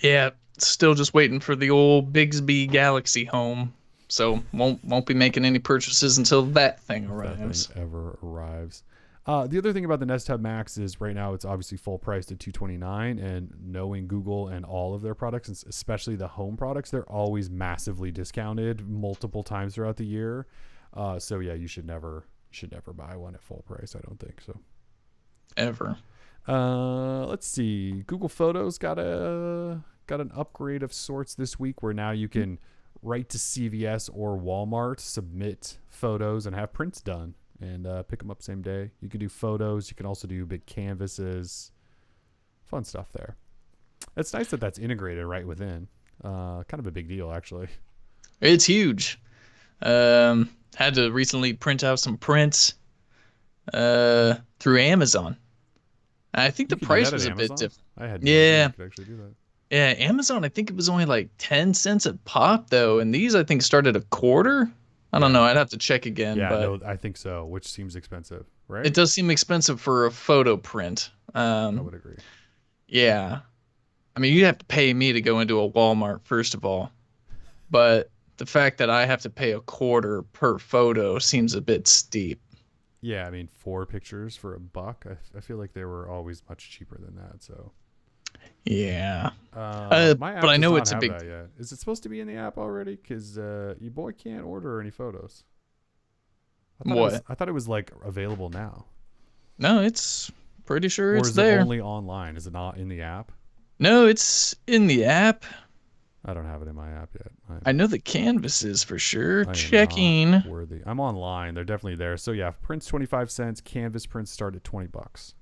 S2: Yeah, still just waiting for the old Bigsby Galaxy home. So won't be making any purchases until that thing arrives.
S1: That thing ever arrives. The other thing about the Nest Hub Max is right now it's obviously full priced at $229, and knowing Google and all of their products, especially the home products, they're always massively discounted multiple times throughout the year. So yeah, you should never buy one at full price. I don't think so.
S2: Ever.
S1: Let's see. Google Photos got an upgrade of sorts this week where now you can write to CVS or Walmart, submit photos, and have prints done, and pick them up same day. You can do photos. You can also do big canvases. Fun stuff there. It's nice that that's integrated right within. Kind of a big deal, actually.
S2: It's huge. Had to recently print out some prints through Amazon. I think the price was a bit different.
S1: I had no idea you could actually do that.
S2: Yeah, Amazon, I think it was only like 10 cents a pop, though. And these, I think, started a quarter. I don't know. I'd have to check again.
S1: Yeah,
S2: but
S1: no, I think so, which seems expensive, right?
S2: it does seem expensive for a photo print.
S1: I would agree.
S2: Yeah. I mean, you'd have to pay me to go into a Walmart, first of all. But the fact that I have to pay a quarter per photo seems a bit steep.
S1: Yeah, I mean, 4 pictures for $1. I feel like they were always much cheaper than that, so...
S2: Yeah.
S1: My app
S2: but I know
S1: does
S2: it's
S1: not
S2: a
S1: have
S2: big...
S1: that yet. Is it supposed to be in the app already? Because your boy can't order any photos. I thought it was like available now.
S2: No, it's pretty sure it's
S1: there. Or is it
S2: there.
S1: only online? Is it not in the app?
S2: No, it's in the app.
S1: I don't have it in my app yet.
S2: I know the canvas is for sure.
S1: I am
S2: Checking.
S1: not worthy. I'm online. They're definitely there. So yeah, prints 25 cents. Canvas prints start at $20.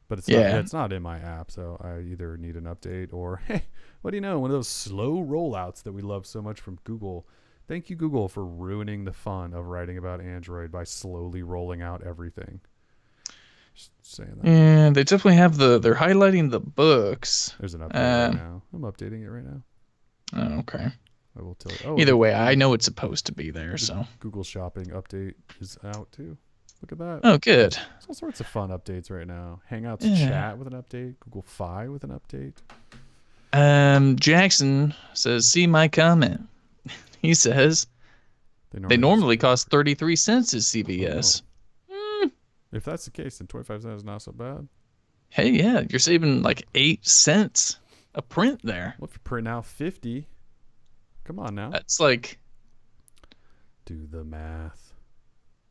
S1: But it's not in my app, so I either need an update or, hey, what do you know? One of those slow rollouts that we love so much from Google. Thank you, Google, for ruining the fun of writing about Android by slowly rolling out everything. Just saying that.
S2: Yeah, they definitely have they're highlighting the books.
S1: There's an update right now. I'm updating it right now.
S2: Oh, okay.
S1: I will tell you. Oh,
S2: Either way, I know it's supposed to be there, so.
S1: Google Shopping update is out, too. Look at that.
S2: Oh, good.
S1: There's all sorts of fun updates right now. Hangouts chat with an update. Google Fi with an update.
S2: Jackson says, see my comment. He says, they normally cost 33 cents at CVS.
S1: Oh. If that's the case, then 25 cents is not so bad.
S2: Hey, yeah, you're saving like 8 cents a print there.
S1: Well, if you print out 50, come on now.
S2: That's like...
S1: Do the math.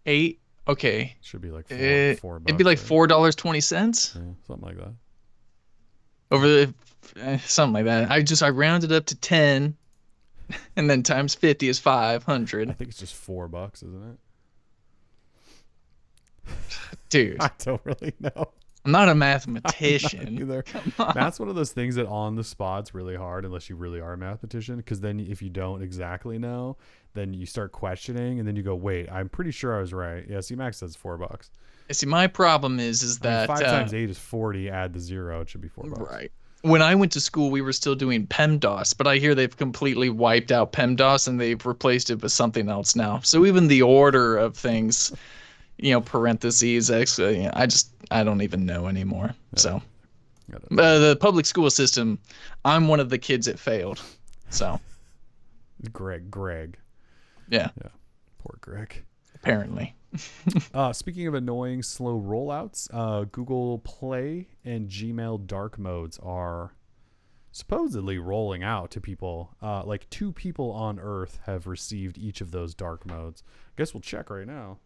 S2: 8... Okay.
S1: Should be like $4.
S2: It'd be like $4.20.
S1: Yeah, something like that.
S2: Something like that. I rounded up to 10, and then times 50 is 500.
S1: I think it's just $4, isn't it?
S2: Dude,
S1: I don't really know.
S2: I'm not a mathematician.
S1: Either. That's one of those things that on the spot's really hard unless you really are a mathematician. Because then if you don't exactly know, then you start questioning, and then you go, "Wait, I'm pretty sure I was right." Yeah, see, Max says $4.
S2: See, my problem is that
S1: 5 times 8 is 40. Add the 0, it should be $4.
S2: Right. When I went to school, we were still doing PEMDAS, but I hear they've completely wiped out PEMDAS and they've replaced it with something else now. So even the order of things, parentheses, I don't even know anymore. Yeah. So the public school system, I'm one of the kids that failed. So
S1: Greg.
S2: Yeah.
S1: Poor Greg.
S2: Apparently.
S1: Speaking of annoying slow rollouts, Google Play and Gmail dark modes are supposedly rolling out to people. Like 2 people on Earth have received each of those dark modes. I guess we'll check right now.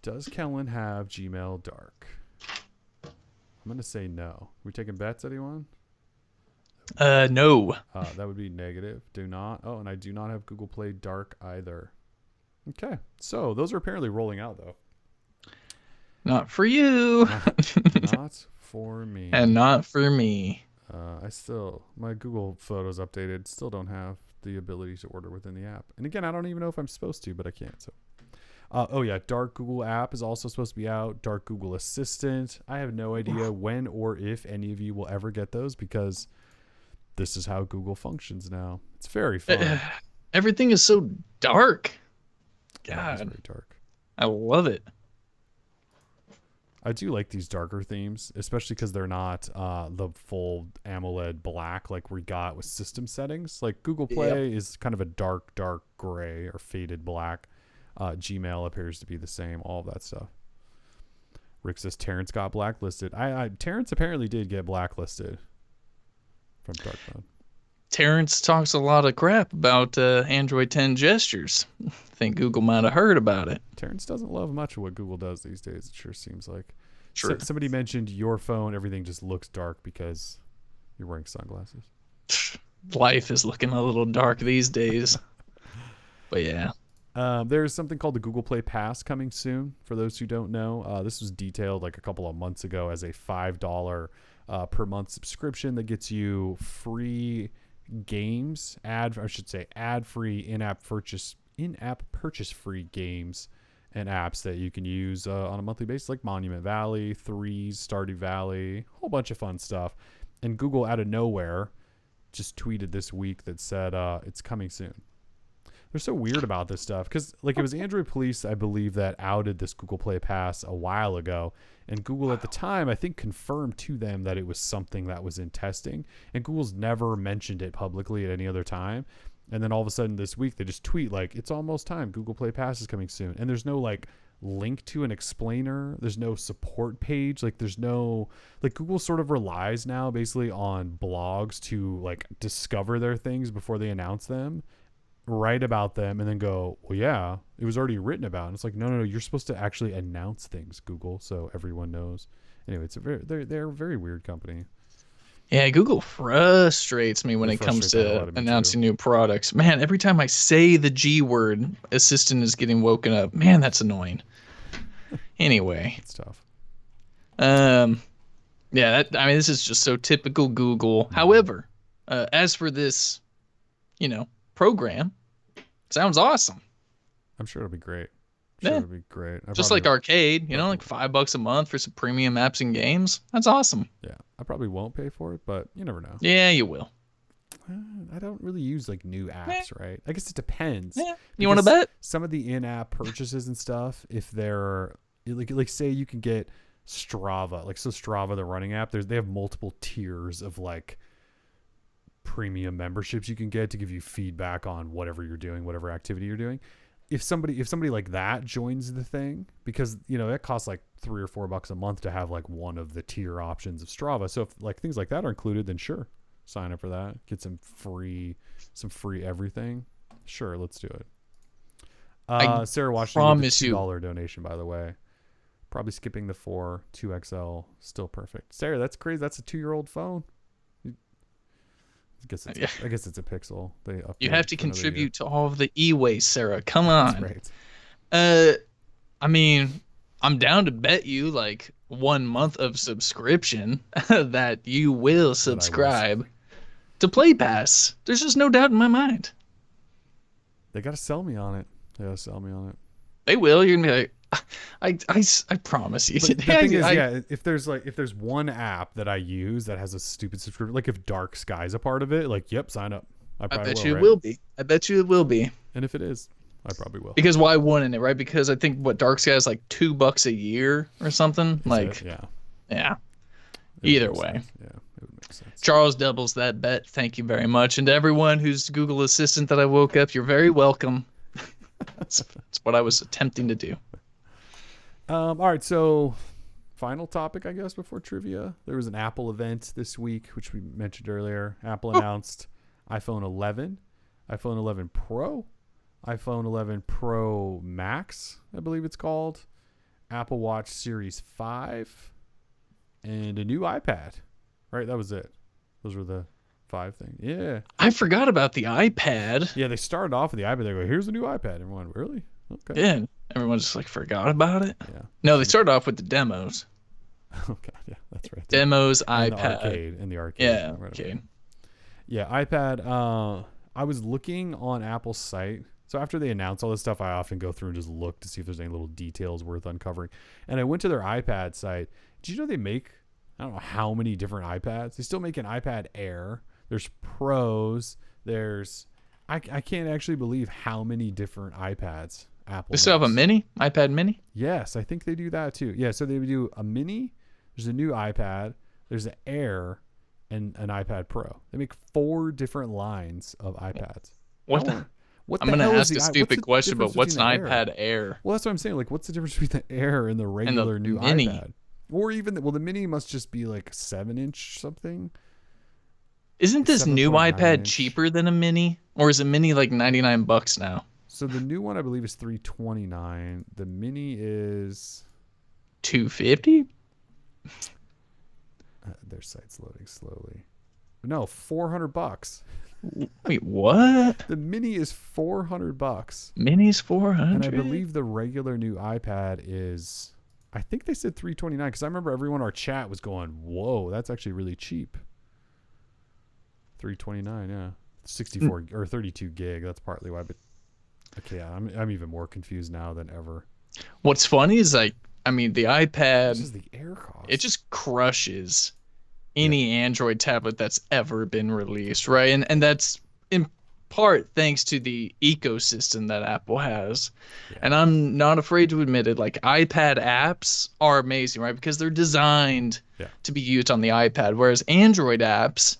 S1: Does Kellen have Gmail dark? I'm going to say no. We taking bets, anyone?
S2: No.
S1: That would be negative. Do not. Oh, and I do not have Google Play dark either. Okay, so those are apparently rolling out, though.
S2: Not for you.
S1: Not for me.
S2: And not for me.
S1: My Google Photos updated, still don't have the ability to order within the app. And again, I don't even know if I'm supposed to, but I can't. So, Dark Google app is also supposed to be out. Dark Google Assistant. I have no idea when or if any of you will ever get those because this is how Google functions now. It's very fun.
S2: Everything is so dark.
S1: Yeah, it's
S2: God,
S1: very dark.
S2: I love it.
S1: I do like these darker themes, especially because they're not the full AMOLED black like we got with system settings. Like Google
S2: Yep.
S1: Play is kind of a dark gray or faded black. Gmail appears to be the same. All of that stuff. Rick says Terrance got blacklisted. Terrance apparently did get blacklisted from dark mode.
S2: Terrance talks a lot of crap about Android 10 gestures. I think Google might have heard about it.
S1: Terrance doesn't love much of what Google does these days. It sure seems like.
S2: Sure.
S1: Somebody mentioned your phone. Everything just looks dark because you're wearing sunglasses.
S2: Life is looking a little dark these days. But yeah.
S1: There's something called the Google Play Pass coming soon. For those who don't know, this was detailed like a couple of months ago as a $5 per month subscription that gets you free games, ad-free in-app purchase free games and apps that you can use on a monthly basis, like Monument Valley, Threes, Stardew Valley, a whole bunch of fun stuff. And Google out of nowhere just tweeted this week that said it's coming soon. They're so weird about this stuff because like it was Android Police, I believe, that outed this Google Play Pass a while ago. And Google at the time, I think, confirmed to them that it was something that was in testing. And Google's never mentioned it publicly at any other time. And then all of a sudden this week, they just tweet like, it's almost time. Google Play Pass is coming soon. And there's no like link to an explainer. There's no support page. Like there's no, like Google sort of relies now basically on blogs to like discover their things before they announce them, write about them, and then go, well, yeah, it was already written about. And it's like, no, you're supposed to actually announce things, Google, so everyone knows. Anyway, they're a very weird company.
S2: Yeah, Google frustrates me when it comes to announcing new products. Man, every time I say the G word, Assistant is getting woken up. Man, that's annoying. Anyway.
S1: It's tough.
S2: Yeah, this is just so typical Google. However, as for this, program, sounds awesome.
S1: I'm sure it'll be great.
S2: It'll
S1: be great.
S2: Just like Arcade, like $5 a month for some premium apps and games. That's awesome.
S1: Yeah, I probably won't pay for it, but you never know.
S2: Yeah, you will.
S1: I don't really use like new apps, right? I guess it depends.
S2: Yeah. You want to bet?
S1: Some of the in-app purchases and stuff, if they're like say you can get Strava, Strava, the running app, they have multiple tiers of like premium memberships you can get to give you feedback on whatever you're doing, whatever activity you're doing. If somebody like that joins the thing, because that costs like $3 or $4 a month to have like one of the tier options of Strava. So if like things like that are included, then sure, sign up for that. Get some free everything. Sure, let's do it. Sarah Washington with the $2 donation, by the way. Probably skipping the 2XL, still perfect. Sarah, that's crazy. That's a 2-year-old phone. I guess it's a Pixel.
S2: You have to contribute to all of the e-waste, Sarah. Come on.
S1: That's right.
S2: I'm down to bet you like 1 month of subscription that you will subscribe to Play Pass. There's just no doubt in my mind.
S1: They got to sell me on it.
S2: They will. You're gonna be like, I promise you.
S1: But the thing is, if there's one app that I use that has a stupid subscription, like if Dark Sky's a part of it, like, yep, sign up. I bet you it will be. I bet you it will be. And if it is, I probably will.
S2: Because why wouldn't it, right? Because I think Dark Sky is like $2 a year or something. Yeah. Either way.
S1: Yeah, it would make sense.
S2: Charles doubles that bet. Thank you very much. And to everyone who's Google Assistant that I woke up, you're very welcome. That's what I was attempting to do.
S1: All right, so final topic, I guess, before trivia. There was an Apple event this week, which we mentioned earlier. Apple announced iPhone 11, iPhone 11 Pro, iPhone 11 Pro Max, I believe it's called, Apple Watch Series 5, and a new iPad. Right, that was it. Those were the 5 things. Yeah.
S2: I forgot about the iPad.
S1: Yeah, they started off with the iPad. They go, here's the new iPad. Everyone, really? Okay.
S2: Yeah, everyone just like forgot about it.
S1: Yeah.
S2: No, they started off with the demos.
S1: Okay, yeah, that's right.
S2: Demos,
S1: and
S2: iPad.
S1: The arcade.
S2: Yeah, arcade.
S1: Yeah, iPad. I was looking on Apple's site. So after they announce all this stuff, I often go through and just look to see if there's any little details worth uncovering. And I went to their iPad site. Did you know they make, I don't know how many different iPads? They still make an iPad Air. There's Pros. There's I can't actually believe how many different iPads Apple
S2: They still have a
S1: makes.
S2: mini, iPad mini.
S1: Yes, I think they do that too. Yeah, so they would do a mini. There's a new iPad. There's an Air, and an iPad Pro. They make 4 different lines of iPads.
S2: What?
S1: What
S2: I'm
S1: the
S2: gonna
S1: hell
S2: ask
S1: is
S2: a
S1: the
S2: stupid question, but what's an
S1: between the Air?
S2: iPad Air
S1: Well, that's what I'm saying. Like, what's the difference between the Air and the
S2: and the
S1: regular new
S2: mini?
S1: iPad? Or even the mini must just be like 7-inch something.
S2: Isn't this new
S1: 7.9
S2: iPad
S1: inch.
S2: cheaper than a mini, or is a mini like $99 now?
S1: So the new one I believe is $329. The mini is
S2: $250?
S1: their site's loading slowly. No, $400.
S2: Wait, what?
S1: The mini is $400.
S2: Mini's
S1: And I
S2: 400?
S1: believe the regular new iPad is, I think they said $329 because I remember everyone in our chat was going, "Whoa, that's actually really cheap." $329, yeah, 64 or 32 gig. That's partly why. But okay, yeah, I'm even more confused now than ever.
S2: What's funny is like, I mean, the
S1: This
S2: iPad,
S1: is the Air cost.
S2: it just crushes any Android tablet that's ever been released, right? And that's in part thanks to the ecosystem that Apple has.
S1: Yeah.
S2: And I'm not afraid to admit it, like iPad apps are amazing, right? Because they're designed to be used on the iPad, whereas Android apps,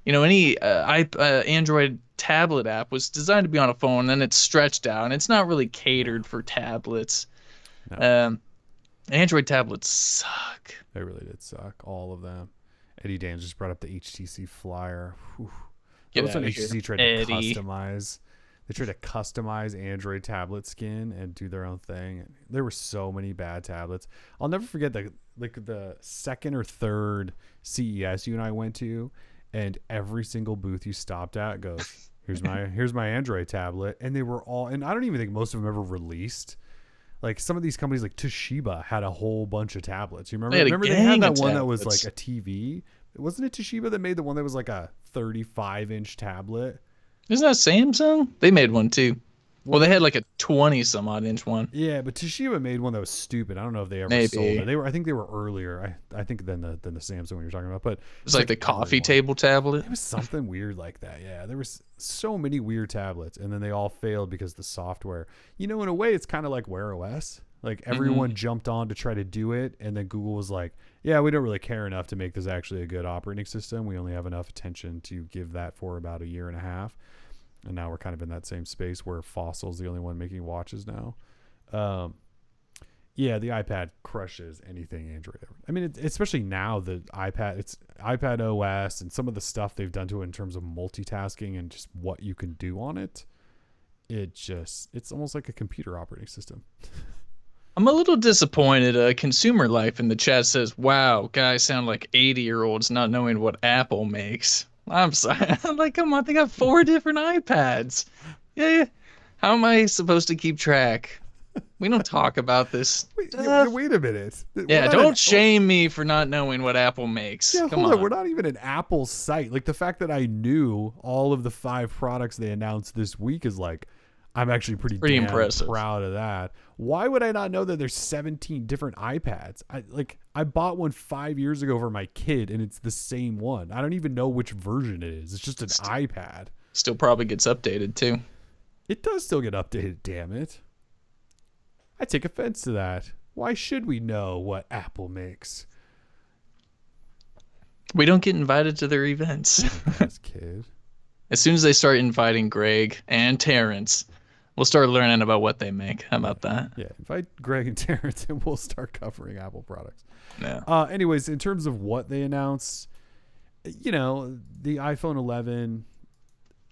S2: you know, any Android tablet app was designed to be on a phone, and it's stretched out, and it's not really catered for tablets.
S1: No.
S2: Android tablets suck.
S1: They really did suck, all of them. Eddie Dan just brought up the HTC Flyer. Whew. That was when HTC tried to customize. They tried to customize Android tablet skin and do their own thing. There were so many bad tablets. I'll never forget the second or third CES you and I went to, and every single booth you stopped at goes, here's my Android tablet, and they were all, and I don't even think most of them ever released. Like some of these companies, like Toshiba, had a whole bunch of tablets. You remember? They had that one that was like a TV. Wasn't it Toshiba that made the one that was like a 35-inch tablet?
S2: Isn't that Samsung? They made one too. Well, they had like a 20-some-odd inch one.
S1: Yeah, but Toshiba made one that was stupid. I don't know if they ever sold it. I think they were earlier. I think than the Samsung one you're talking about. But
S2: it was like the coffee table tablet.
S1: It was something weird like that. Yeah, there was so many weird tablets, and then they all failed because the software. You know, in a way, it's kind of like Wear OS. Like everyone jumped on to try to do it, and then Google was like, "Yeah, we don't really care enough to make this actually a good operating system. We only have enough attention to give that for about a year and a half." And now we're kind of in that same space where Fossil's the only one making watches now. Yeah, the iPad crushes anything Android ever. I mean, especially now the iPad, it's iPad OS and some of the stuff they've done to it in terms of multitasking and just what you can do on it. It's almost like a computer operating system.
S2: I'm a little disappointed. Consumer Life in the chat says, "Wow, guys sound like 80-year-olds not knowing what Apple makes." I'm sorry. I'm like, come on, they got 4 different iPads. Yeah. How am I supposed to keep track? We don't talk about this.
S1: Wait a minute.
S2: Yeah, don't shame me for not knowing what Apple makes.
S1: Yeah,
S2: come
S1: hold
S2: on.
S1: We're not even an Apple site. Like the fact that I knew all of the 5 products they announced this week is like, I'm actually pretty damn
S2: impressive.
S1: Proud of that. Why would I not know that there's 17 different iPads? I bought one 5 years ago for my kid, and it's the same one. I don't even know which version it is. It's just an iPad.
S2: Still probably gets updated too.
S1: It does still get updated, damn it. I take offense to that. Why should we know what Apple makes?
S2: We don't get invited to their events.
S1: As kid.
S2: As soon as they start inviting Greg and Terrance, we'll start learning about what they make. How about that?
S1: Yeah, invite Greg and Terrance and we'll start covering Apple products.
S2: Yeah.
S1: Anyways, in terms of what they announced, you know, the iPhone 11,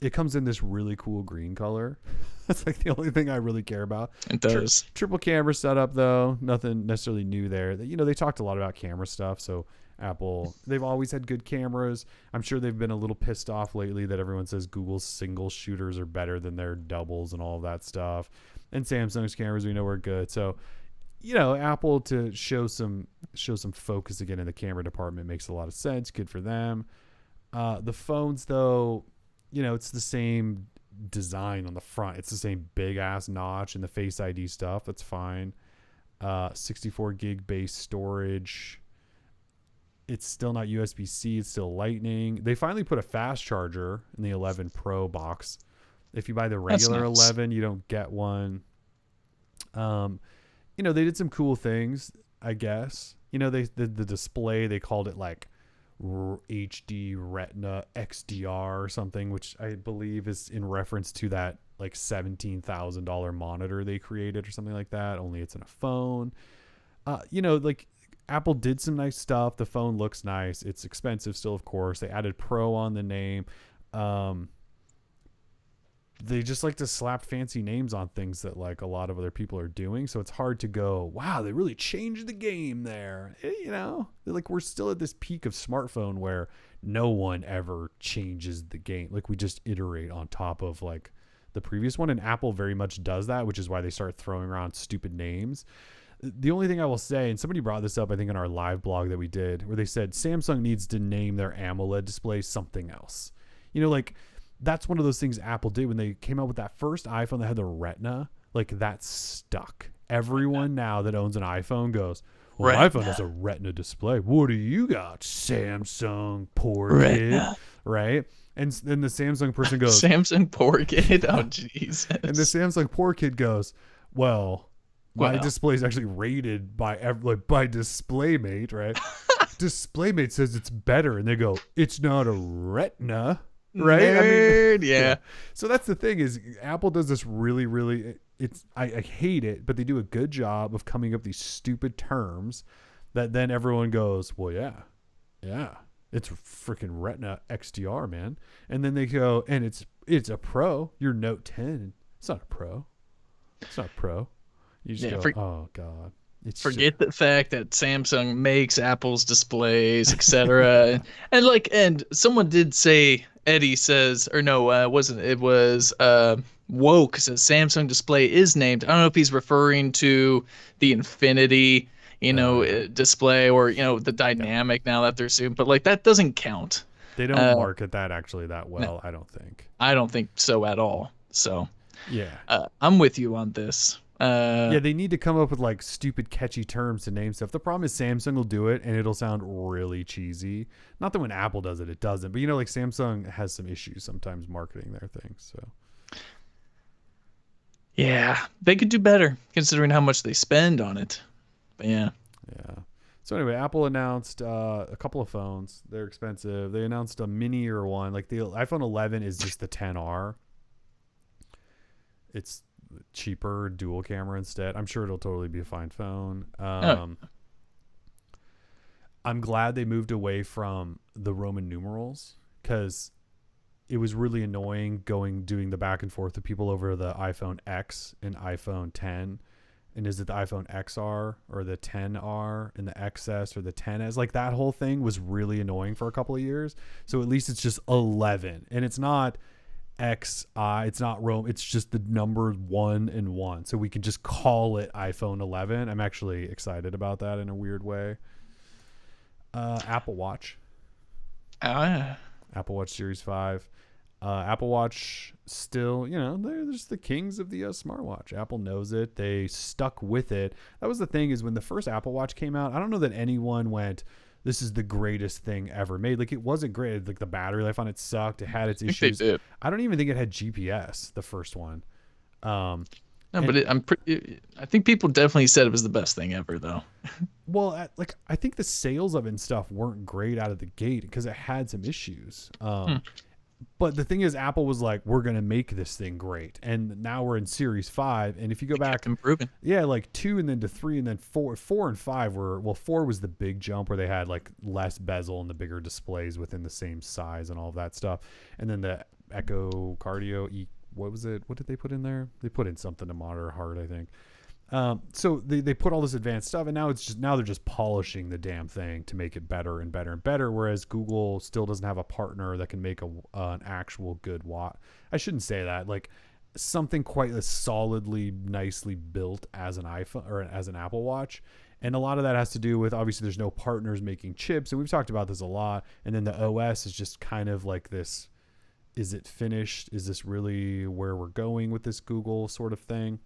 S1: it comes in this really cool green color. That's like the only thing I really care about.
S2: It does.
S1: Triple camera setup, though. Nothing necessarily new there. You know, they talked a lot about camera stuff, so Apple, they've always had good cameras. I'm sure they've been a little pissed off lately that everyone says Google's single shooters are better than their doubles and all of that stuff. And Samsung's cameras we know are good. So, you know, Apple to show some focus again in the camera department makes a lot of sense. Good for them. The phones, though, you know, it's the same design on the front. It's the same big ass notch and the Face ID stuff. That's fine. 64 gig base storage. It's still not USB-C. It's still Lightning. They finally put a fast charger in the 11 Pro box. If you buy the
S2: That's
S1: regular
S2: nice.
S1: 11, you don't get one. They did some cool things, I guess. The display, they called it like HD Retina XDR or something, which I believe is in reference to that like $17,000 monitor they created or something like that. Only it's in a phone. Like Apple did some nice stuff. The phone looks nice. It's expensive still, of course. They added Pro on the name. They just like to slap fancy names on things that like a lot of other people are doing. So it's hard to go, wow, they really changed the game there. Like we're still at this peak of smartphone where no one ever changes the game. Like we just iterate on top of like the previous one. And Apple very much does that, which is why they start throwing around stupid names. The only thing I will say, and somebody brought this up, I think in our live blog that we did, where they said Samsung needs to name their AMOLED display something else. Like that's one of those things Apple did when they came out with that first iPhone that had the Retina. Like that stuck. Everyone now that owns an iPhone goes, well, my iPhone has a Retina display. What do you got? Samsung, poor kid, right? And then the Samsung person goes,
S2: Samsung poor kid. Oh Jesus!
S1: And the Samsung poor kid goes, well, my display is actually rated by DisplayMate, right? DisplayMate says it's better, and they go, it's not a Retina. Right?
S2: Nerd, yeah.
S1: So that's the thing is Apple does this really, really, I hate it, but they do a good job of coming up with these stupid terms that then everyone goes, well, yeah, it's freaking Retina XDR, man. And then they go, and it's a Pro. Your Note 10, it's not a Pro. It's not Pro. You just go, oh God.
S2: Forget the fact that Samsung makes Apple's displays, etc. and someone did say, Eddie says, or no, wasn't it? Was Woke says Samsung display is named. I don't know if he's referring to the Infinity, display, or the dynamic now that they're soon. But like that doesn't count.
S1: They don't market that actually that well.
S2: No,
S1: I don't think.
S2: I don't think so at all. So
S1: yeah,
S2: I'm with you on this.
S1: They need to come up with like stupid catchy terms to name stuff. The problem is Samsung will do it and it'll sound really cheesy. Not that when Apple does it, it doesn't. But like Samsung has some issues sometimes marketing their things. So
S2: yeah, they could do better considering how much they spend on it. But yeah.
S1: So anyway, Apple announced a couple of phones. They're expensive. They announced a mini-er one. Like the iPhone 11 is just the 10R. It's cheaper, dual camera instead. I'm sure it'll totally be a fine phone. I'm glad they moved away from the Roman numerals because it was really annoying doing the back and forth with people over the iPhone X and iPhone 10. And is it the iPhone XR or the 10R and the XS or the 10S? Like that whole thing was really annoying for a couple of years. So at least it's just 11 and it's not XI, it's not Rome, it's just the numbers 1 and 1. So we can just call it iPhone 11. I'm actually excited about that in a weird way. Apple Watch. Apple Watch Series 5. Apple Watch still, they're just the kings of the smartwatch. Apple knows it. They stuck with it. That was the thing is when the first Apple Watch came out, I don't know that anyone went, this is the greatest thing ever made. Like it wasn't great. Like the battery life on it sucked. It had its issues. I don't even think it had GPS, the first one.
S2: No, but I think people definitely said it was the best thing ever though.
S1: Well, I think the sales of it and stuff weren't great out of the gate because it had some issues. But the thing is, Apple was like, we're going to make this thing great. And now we're in Series 5. And if you go back,
S2: improving.
S1: Yeah, like 2 and then to 3 and then 4 and 5 4 was the big jump where they had like less bezel and the bigger displays within the same size and all of that stuff. And then the Echo Cardio, what was it? What did they put in there? They put in something to monitor heart, I think. So they put all this advanced stuff and now they're just polishing the damn thing to make it better and better and better. Whereas Google still doesn't have a partner that can make an actual good watch. I shouldn't say that, like something quite as solidly, nicely built as an iPhone or as an Apple Watch. And a lot of that has to do with, obviously there's no partners making chips. And we've talked about this a lot. And then the OS is just kind of like this, is it finished? Is this really where we're going with this Google sort of thing?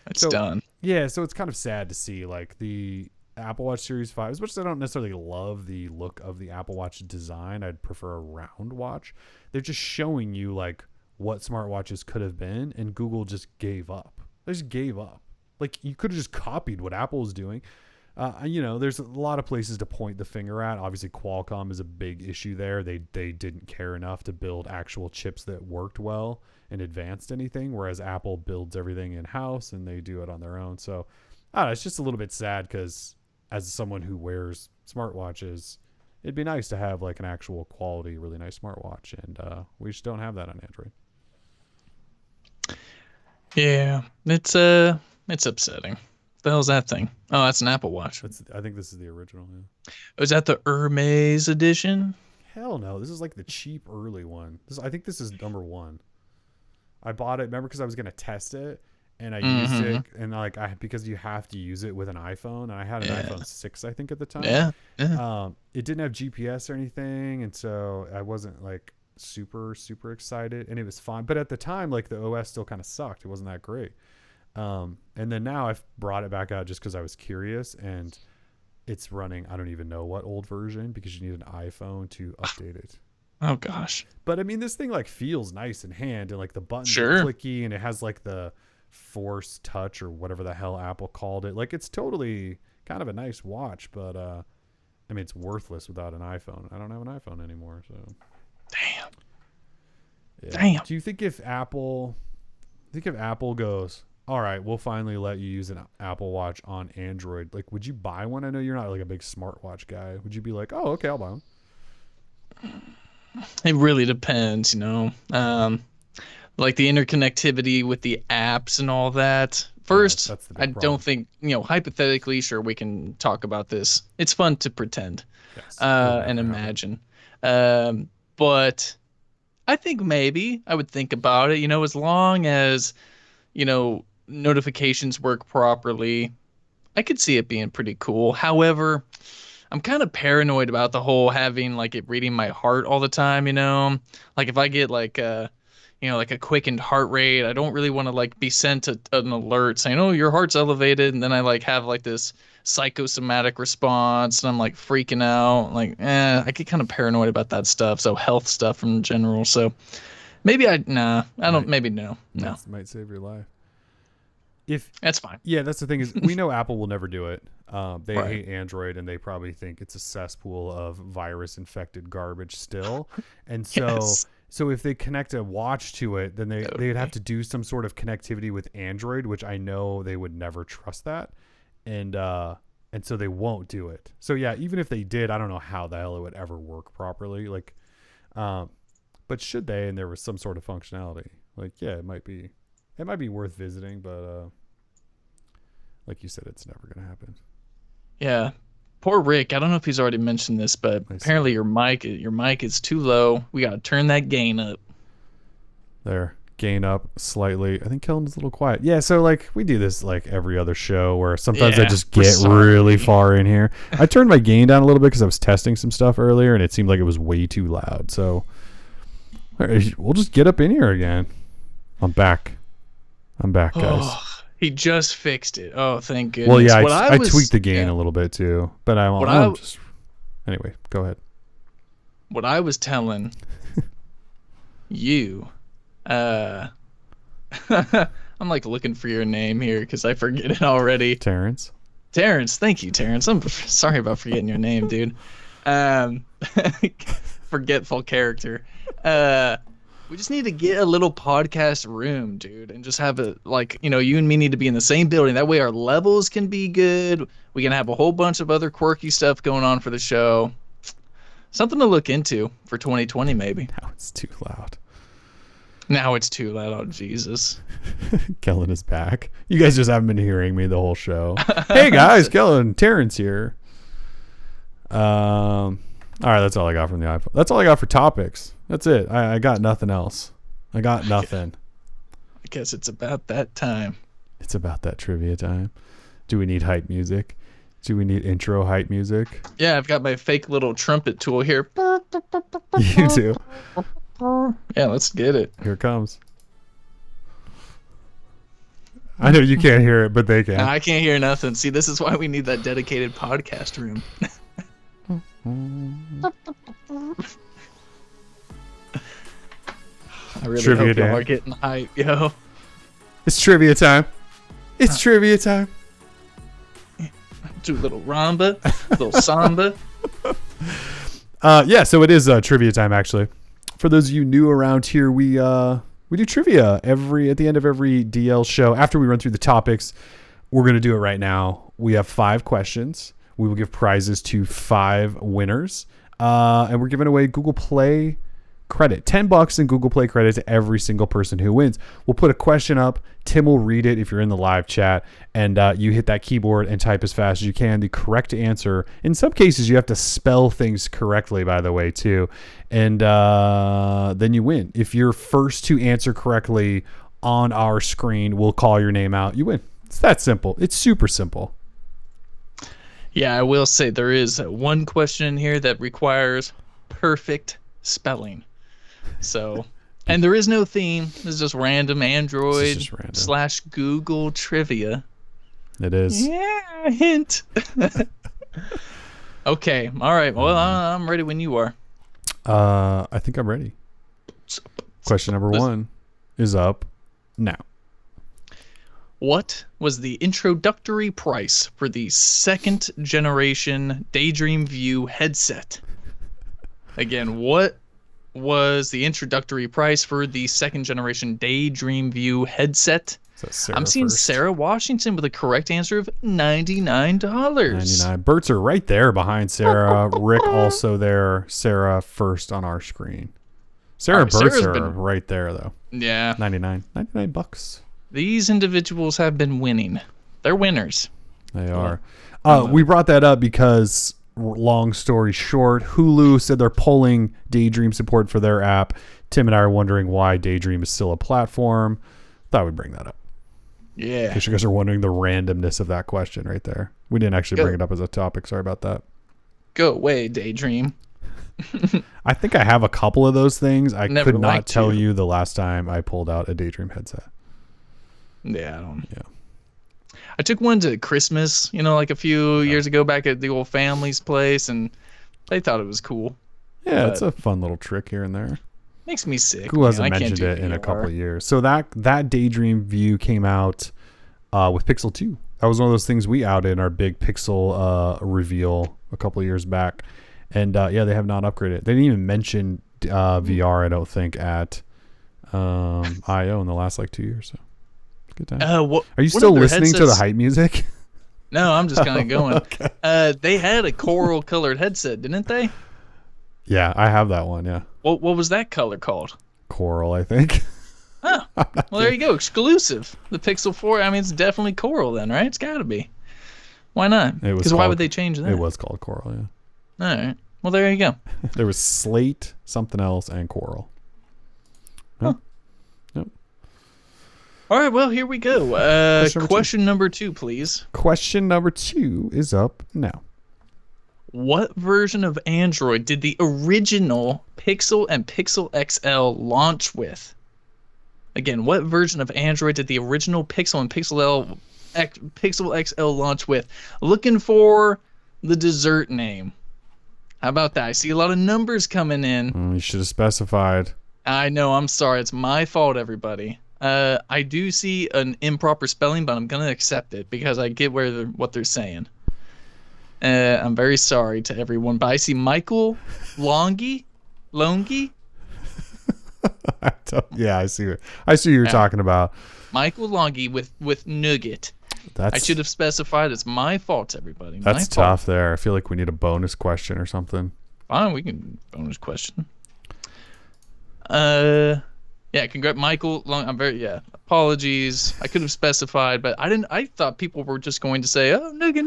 S2: It's done.
S1: Yeah, so it's kind of sad to see like the Apple Watch Series 5, as much as I don't necessarily love the look of the Apple Watch design. I'd prefer a round watch. They're just showing you like what smartwatches could have been, and Google just gave up. They just gave up. Like, you could have just copied what Apple was doing. There's a lot of places to point the finger at. Obviously, Qualcomm is a big issue there. They didn't care enough to build actual chips that worked well and advanced anything, whereas Apple builds everything in-house and they do it on their own. So, I don't know, it's just a little bit sad because as someone who wears smartwatches, it'd be nice to have like an actual quality, really nice smartwatch, and we just don't have that on Android.
S2: Yeah, it's upsetting. The hell's that thing? Oh, that's an Apple Watch.
S1: I think this is the original. Yeah.
S2: Was that the Hermes edition?
S1: Hell no, this is like the cheap early one. I think this is number 1. I bought it, remember, because I was gonna test it, and I used it, and because you have to use it with an iPhone, and I had an iPhone 6, I think, at the time.
S2: Yeah.
S1: It didn't have GPS or anything, and so I wasn't like super excited, and it was fine. But at the time, like, the OS still kind of sucked. It wasn't that great. And then now I've brought it back out just because I was curious, and it's running, I don't even know what old version, because you need an iPhone to update it.
S2: Oh gosh.
S1: But I mean, this thing like feels nice in hand, and like the buttons are clicky, and it has like the Force Touch or whatever the hell Apple called it. Like, it's totally kind of a nice watch, but I mean, it's worthless without an iPhone. I don't have an iPhone anymore, so.
S2: Damn.
S1: Yeah.
S2: Damn.
S1: Do you think if Apple goes, all right, we'll finally let you use an Apple Watch on Android, like, would you buy one? I know you're not like a big smartwatch guy. Would you be like, oh, okay, I'll buy one?
S2: It really depends, like the interconnectivity with the apps and all that. First,
S1: that's the big
S2: I
S1: problem.
S2: don't think, hypothetically, sure, we can talk about this. It's fun to pretend and imagine. But I think maybe I would think about it, as long as, notifications work properly. I could see it being pretty cool. However, I'm kind of paranoid about the whole having like it reading my heart all the time, like if I get like like a quickened heart rate, I don't really want to like be sent an alert saying, oh, your heart's elevated. And then I like have like this psychosomatic response and I'm like freaking out. Like, I get kind of paranoid about that stuff. So health stuff in general. So maybe maybe no.
S1: Might save your life.
S2: That's fine.
S1: Yeah, that's the thing is we know Apple will never do it. They
S2: Right.
S1: hate Android, and they probably think it's a cesspool of virus-infected garbage still. And so,
S2: Yes.
S1: so if they connect a watch to it, then they'd have to do some sort of connectivity with Android, which I know they would never trust that, and so they won't do it. So yeah, even if they did, I don't know how the hell it would ever work properly. Like, but should they, and there was some sort of functionality, like, yeah, it might be worth visiting, but like you said, it's never gonna happen.
S2: Yeah. Poor Rick. I don't know if he's already mentioned this, but apparently your mic is too low. We got to turn that gain up.
S1: There, gain up slightly. I think Kellen's a little quiet. Yeah, so like we do this like every other show where sometimes I just get really far in here. I turned my gain down a little bit because I was testing some stuff earlier and it seemed like it was way too loud. So we'll just get up in here again. I'm back, guys.
S2: Oh, he just fixed it. Oh, thank goodness.
S1: Well, yeah, I tweaked the gain a little bit too, but I'm just anyway. Go ahead.
S2: What I was telling you, I'm like looking for your name here because I forget it already.
S1: Terrance.
S2: Thank you, Terrance. I'm sorry about forgetting your name, dude. Forgetful character. We just need to get a little podcast room, dude, and just have it like, you and me need to be in the same building. That way our levels can be good. We can have a whole bunch of other quirky stuff going on for the show. Something to look into for 2020, maybe.
S1: Now it's too loud.
S2: Oh, Jesus.
S1: Kellen is back. You guys just haven't been hearing me the whole show. Hey, guys, Kellen, Terrance here. All right, that's all I got from the iPhone. That's all I got for topics. That's it. I got nothing else. I got nothing.
S2: I guess it's about that time.
S1: It's about that trivia time. Do we need hype music? Do we need intro hype music?
S2: Yeah, I've got my fake little trumpet tool here.
S1: You do.
S2: Yeah, let's get it.
S1: Here it comes. I know you can't hear it, but they can.
S2: I can't hear nothing. See, this is why we need that dedicated podcast room. I really
S1: Trivia
S2: hope y'all
S1: Dan.
S2: are getting hype, yo.
S1: It's trivia time. It's trivia time.
S2: Do a little ramba, a little samba.
S1: Yeah, so it is trivia time actually. For those of you new around here, we do trivia at the end of every DL show. After we run through the topics, we're going to do it right now. We have 5 questions. We will give prizes to 5 winners. And we're giving away Google Play credit, $10 in Google Play credit to every single person who wins. We'll put a question up. Tim will read it if you're in the live chat, and you hit that keyboard and type as fast as you can the correct answer. In some cases, you have to spell things correctly, by the way, too. And then you win. If you're first to answer correctly on our screen, we'll call your name out. You win. It's that simple. It's super simple.
S2: Yeah, I will say there is one question in here that requires perfect spelling. So, and there is no theme. This is just random Android / Google trivia.
S1: It is.
S2: Yeah, hint. Okay. All right. Well, I'm ready when you are.
S1: I think I'm ready. Question number 1 is up now.
S2: What was the introductory price for the 2nd generation Daydream View headset? Again, what was the introductory price for the 2nd generation Daydream View headset? I'm seeing first. Sarah Washington with a correct answer of $99.
S1: 99. Bert's are right there behind Sarah. Rick also there. Sarah first on our screen. Sarah and Bert's are right there though.
S2: Yeah.
S1: 99 bucks.
S2: These individuals have been winning. They're winners.
S1: They are. We brought that up because, long story short, Hulu said they're pulling Daydream support for their app. Tim and I are wondering why Daydream is still a platform. Thought we'd bring that up.
S2: Yeah.
S1: In case you guys are wondering the randomness of that question right there. We didn't actually bring it up as a topic. Sorry about that.
S2: Go away, Daydream.
S1: I think I have a couple of those things. I
S2: Never
S1: could not tell you the last time I pulled out a Daydream headset.
S2: Yeah, I don't. Yeah. I took one to Christmas, like a few years ago back at the old family's place, and they thought it was cool.
S1: Yeah, it's a fun little trick here and there.
S2: Makes me sick.
S1: Who hasn't mentioned it in a couple of years? So that Daydream View came out with Pixel 2. That was one of those things we outed in our big Pixel reveal a couple of years back. And yeah, they have not upgraded. They didn't even mention VR, I don't think, at I/O in the last 2 years. So good time. Are you still listening to the hype music?
S2: No, I'm just kind of going.
S1: Okay.
S2: They had a coral colored headset, didn't they?
S1: Yeah, I have that one. Yeah.
S2: What was that color called?
S1: Coral, I think.
S2: Oh, well, there you go. Exclusive. The Pixel 4. I mean, it's definitely coral then, right? It's got to be. Why not? Because why would they change that?
S1: It was called coral, yeah.
S2: All right. Well, there you go.
S1: There was slate, something else, and coral. Huh. Yep.
S2: All right. Well, here we go. Question number 2, please.
S1: Question number 2 is up now.
S2: What version of Android did the original Pixel and Pixel XL launch with? Again, what version of Android did the original Pixel and Pixel XL launch with? Looking for the dessert name. How about that? I see a lot of numbers coming in.
S1: You should have specified.
S2: I know. I'm sorry. It's my fault, everybody. I do see an improper spelling, but I'm going to accept it because I get what they're saying. I'm very sorry to everyone, but I see Michael Longi.
S1: Yeah, I see what you're talking about.
S2: Michael Longi with Nugget. I should have specified. It's my fault, everybody.
S1: That's tough there. I feel like we need a bonus question or something.
S2: Fine, we can bonus question. Yeah, congrats, Michael. Apologies. I could have specified, but I didn't. I thought people were just going to say, "Oh, nugget,"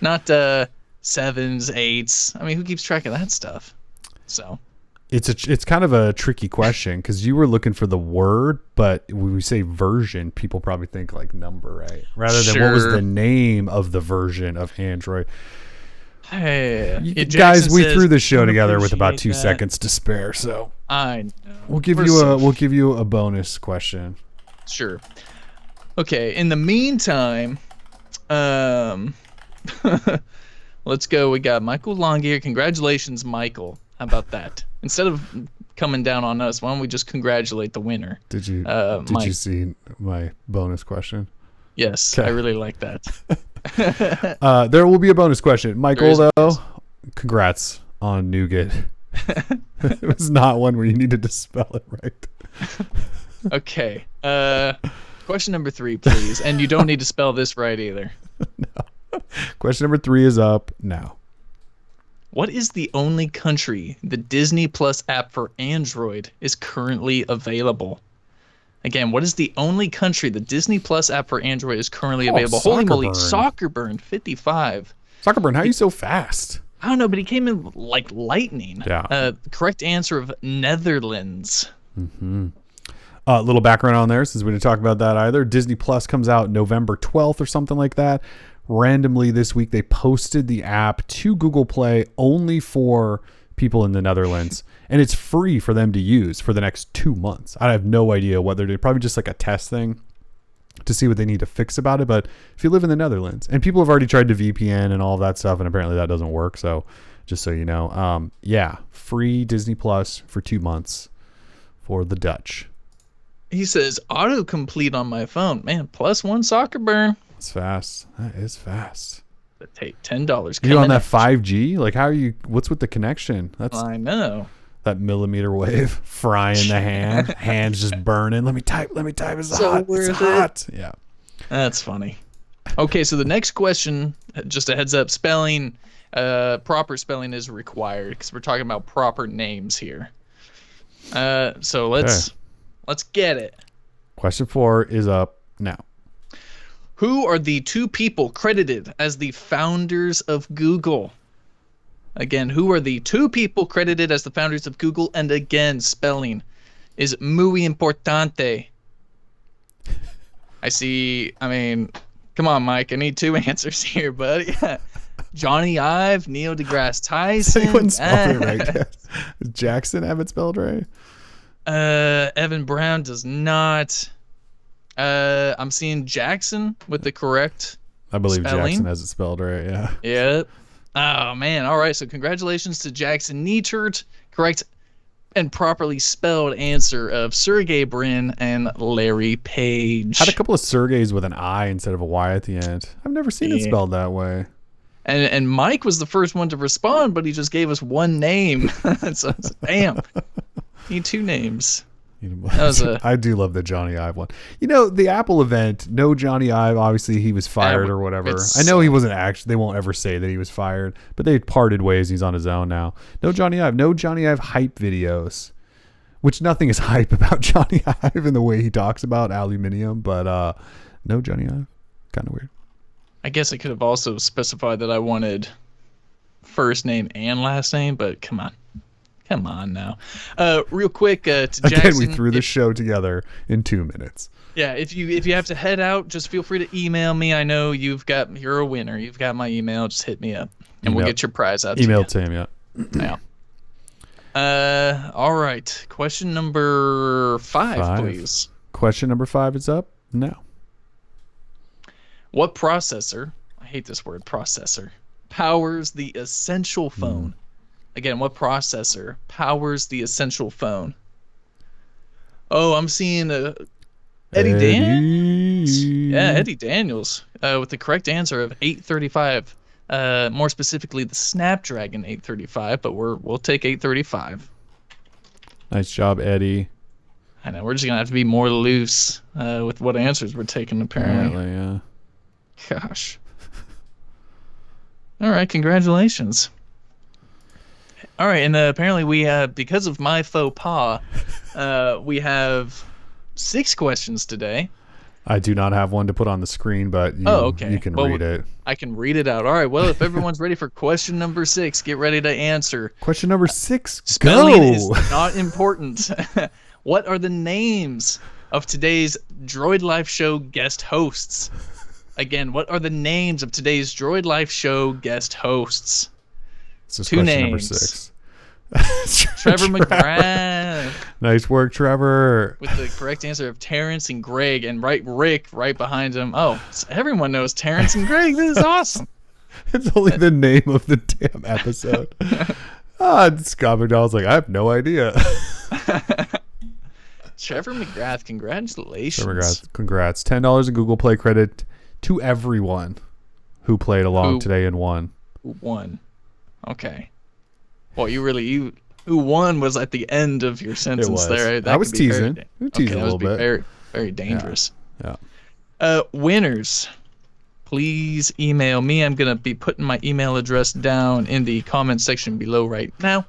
S2: not 7s, 8s. I mean, who keeps track of that stuff? So.
S1: It's kind of a tricky question because you were looking for the word, but when we say version, people probably think like number, right? Rather than what was the name of the version of Android.
S2: Hey,
S1: guys, we threw the show together with about 2 seconds to spare, so
S2: I know.
S1: We'll give you a bonus question.
S2: Sure. Okay. In the meantime, let's go. We got Michael Longier. Congratulations, Michael. How about that? Instead of coming down on us. Why don't we just congratulate the winner?
S1: Did you
S2: Mike.
S1: you see my bonus question?
S2: Yes,
S1: Okay.
S2: I really like that.
S1: There will be a bonus question. Michael,
S2: There is a
S1: though,
S2: bonus.
S1: congrats on nougat. It was not one where you needed to spell it right.
S2: Okay. Question number 3, please. And you don't need to spell this right either.
S1: Question number 3 is up now.
S2: What is the only country the Disney Plus app for Android is currently available? Again, what is the only country the Disney Plus app for Android is currently available? Holy moly,
S1: Soccerburn.
S2: Soccerburn 55.
S1: Soccerburn, how are you so fast?
S2: I don't know, but he came in like lightning.
S1: Yeah.
S2: Correct answer of Netherlands.
S1: Little background on there, since we didn't talk about that either. Disney Plus comes out November 12th or something like that. Randomly this week, they posted the app to Google Play only for people in the Netherlands. And it's free for them to use for the next 2 months. I have no idea whether they're probably just like a test thing to see what they need to fix about it. But if you live in the Netherlands, and people have already tried to VPN and all that stuff, and apparently that doesn't work. So just so you know, yeah, free Disney Plus for 2 months for the Dutch.
S2: He says autocomplete on my phone. Man, +1 Soccerburn.
S1: It's fast. That is fast.
S2: But take $10.
S1: You on that 5G? Like, how are you? What's with the connection? That's
S2: I know.
S1: that millimeter wave frying the hand. Hands just burning. Let me type. It's
S2: So
S1: hot.
S2: worth
S1: It's
S2: it.
S1: hot. Yeah.
S2: That's funny. Okay, so the next question, just a heads up, spelling, proper spelling is required because we're talking about proper names here. So let's get it.
S1: Question 4 is up now.
S2: Who are the 2 people credited as the founders of Google? Again, who are the 2 people credited as the founders of Google? And again, spelling is muy importante. I mean, come on, Mike. I need 2 answers here, buddy. Johnny Ive, Neil deGrasse Tyson.
S1: Anyone spelled it right? Does Jackson have it spelled right?
S2: Evan Brown does not. I'm seeing Jackson with the correct
S1: I believe
S2: spelling.
S1: Jackson has it spelled right. Yeah.
S2: Yep. Oh, man. All right. So congratulations to Jackson Neitert. Correct and properly spelled answer of Sergey Brin and Larry Page.
S1: Had a couple of Sergeys with an I instead of a Y at the end. I've never seen it spelled that way.
S2: And Mike was the first one to respond, but he just gave us 1 name. So damn. Need 2 names.
S1: I do love the Johnny Ive one. You know, the Apple event, no Johnny Ive, obviously he was fired or whatever. I know he wasn't actually, they won't ever say that he was fired, but they parted ways. He's on his own now. No Johnny Ive hype videos, which nothing is hype about Johnny Ive in the way he talks about aluminium, but no Johnny Ive. Kind of weird.
S2: I guess I could have also specified that I wanted first name and last name, but come on. Come on now. Real quick, to Jackson.
S1: Again, we threw this show together in 2 minutes.
S2: Yeah, if you have to head out, just feel free to email me. I know you're a winner. You've got my email. Just hit me up, and we'll get your prize out to you.
S1: Email to him, yeah.
S2: Yeah. All right. Question number 5, please.
S1: Question number 5 is up now.
S2: What processor, I hate this word, processor, powers the Essential phone? Again, what processor powers the Essential phone? Oh, I'm seeing Eddie Daniels. Yeah, Eddie Daniels with the correct answer of 835. More specifically, the Snapdragon 835, but we'll take 835.
S1: Nice job, Eddie.
S2: I know, we're just going to have to be more loose with what answers we're taking, apparently.
S1: Yeah.
S2: Gosh. All right, congratulations. All right, and apparently we because of my faux pas, we have 6 questions today.
S1: I do not have one to put on the screen, but you can read it.
S2: I can read it out. All right, well, if everyone's ready for question number 6, get ready to answer.
S1: Question number 6,
S2: Spelling is not important. What are the names of today's Droid Life Show guest hosts? Again, what are the names of today's Droid Life Show guest hosts?
S1: This is
S2: 2
S1: question
S2: names.
S1: number 6.
S2: Trevor McGrath.
S1: Nice work, Trevor.
S2: With the correct answer of Terrance and Greg, and Rick right behind him. Oh, so everyone knows Terrance and Greg. This is awesome.
S1: It's only the name of the damn episode. Scott McDowell's like, I have no idea.
S2: Trevor McGrath, congratulations.
S1: Congrats. $10 in Google Play credit to everyone who played along today and won.
S2: Who won? Okay. Well, who won was at the end of your sentence there.
S1: I was teasing. Teasing a little bit.
S2: Very, very dangerous.
S1: Yeah.
S2: Winners, please email me. I'm going to be putting my email address down in the comment section below right now.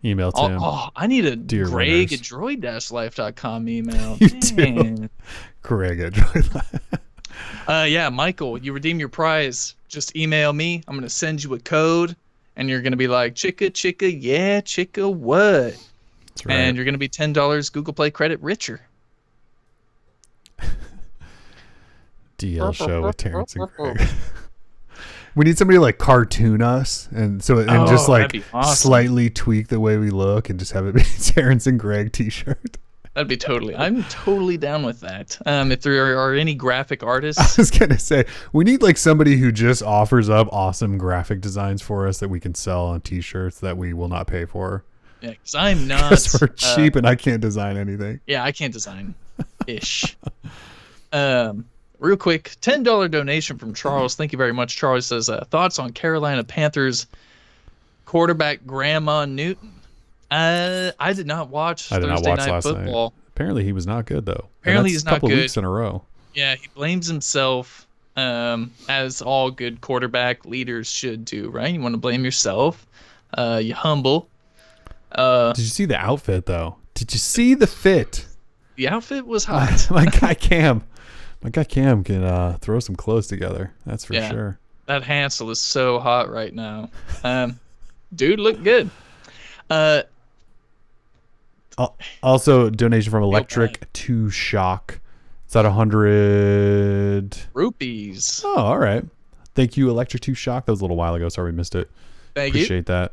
S1: Email Tim.
S2: I need a
S1: Dear
S2: Greg
S1: winners.
S2: at droid-life.com email.
S1: You do. Greg at Droid Life.
S2: Yeah, Michael, you redeem your prize. Just email me. I'm going to send you a code, and you're going to be like, chicka, yeah, chicka, what?
S1: That's right.
S2: And you're going to be $10 Google Play credit richer.
S1: DL show with Terrance and Greg. We need somebody to like cartoon us just like
S2: that'd be awesome.
S1: Slightly tweak the way we look and just have it be Terrance and Greg t-shirt.
S2: I'm totally down with that. If there are any graphic artists.
S1: I was going to say, we need like somebody who just offers up awesome graphic designs for us that we can sell on t-shirts that we will not pay for.
S2: Yeah, because I'm not.
S1: Because we're cheap and I can't design anything.
S2: Yeah, I can't design. Ish. Real quick, $10 donation from Charles. Thank you very much. Charles says, thoughts on Carolina Panthers quarterback Grandma Newton. I did not watch Thursday Night Football.
S1: Apparently he was not good though.
S2: Apparently he's not good.
S1: A couple weeks in a row.
S2: Yeah, he blames himself, as all good quarterback leaders should do, right? You want to blame yourself. You humble.
S1: Did you see the outfit though? Did you see the fit?
S2: The outfit was hot.
S1: My guy Cam can throw some clothes together. That's for sure.
S2: That Hansel is so hot right now. Dude looked good.
S1: Also, donation from Electric to Shock. Is that 100
S2: rupees?
S1: Oh, all right. Thank you, Electric to Shock. That was a little while ago. Sorry we missed it. Appreciate that.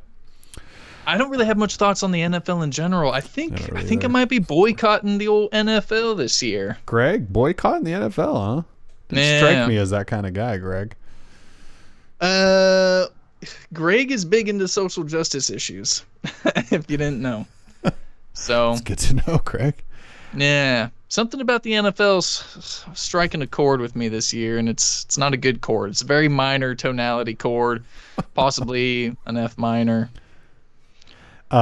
S2: I don't really have much thoughts on the NFL in general. I think I might be boycotting the old NFL this year.
S1: Greg, boycotting the NFL, huh? Didn't strike me as that kind of guy, Greg.
S2: Greg is big into social justice issues, if you didn't know. So
S1: it's good to know, Greg.
S2: Yeah, something about the NFL's striking a chord with me this year, and it's not a good chord. It's a very minor tonality chord, possibly an F minor.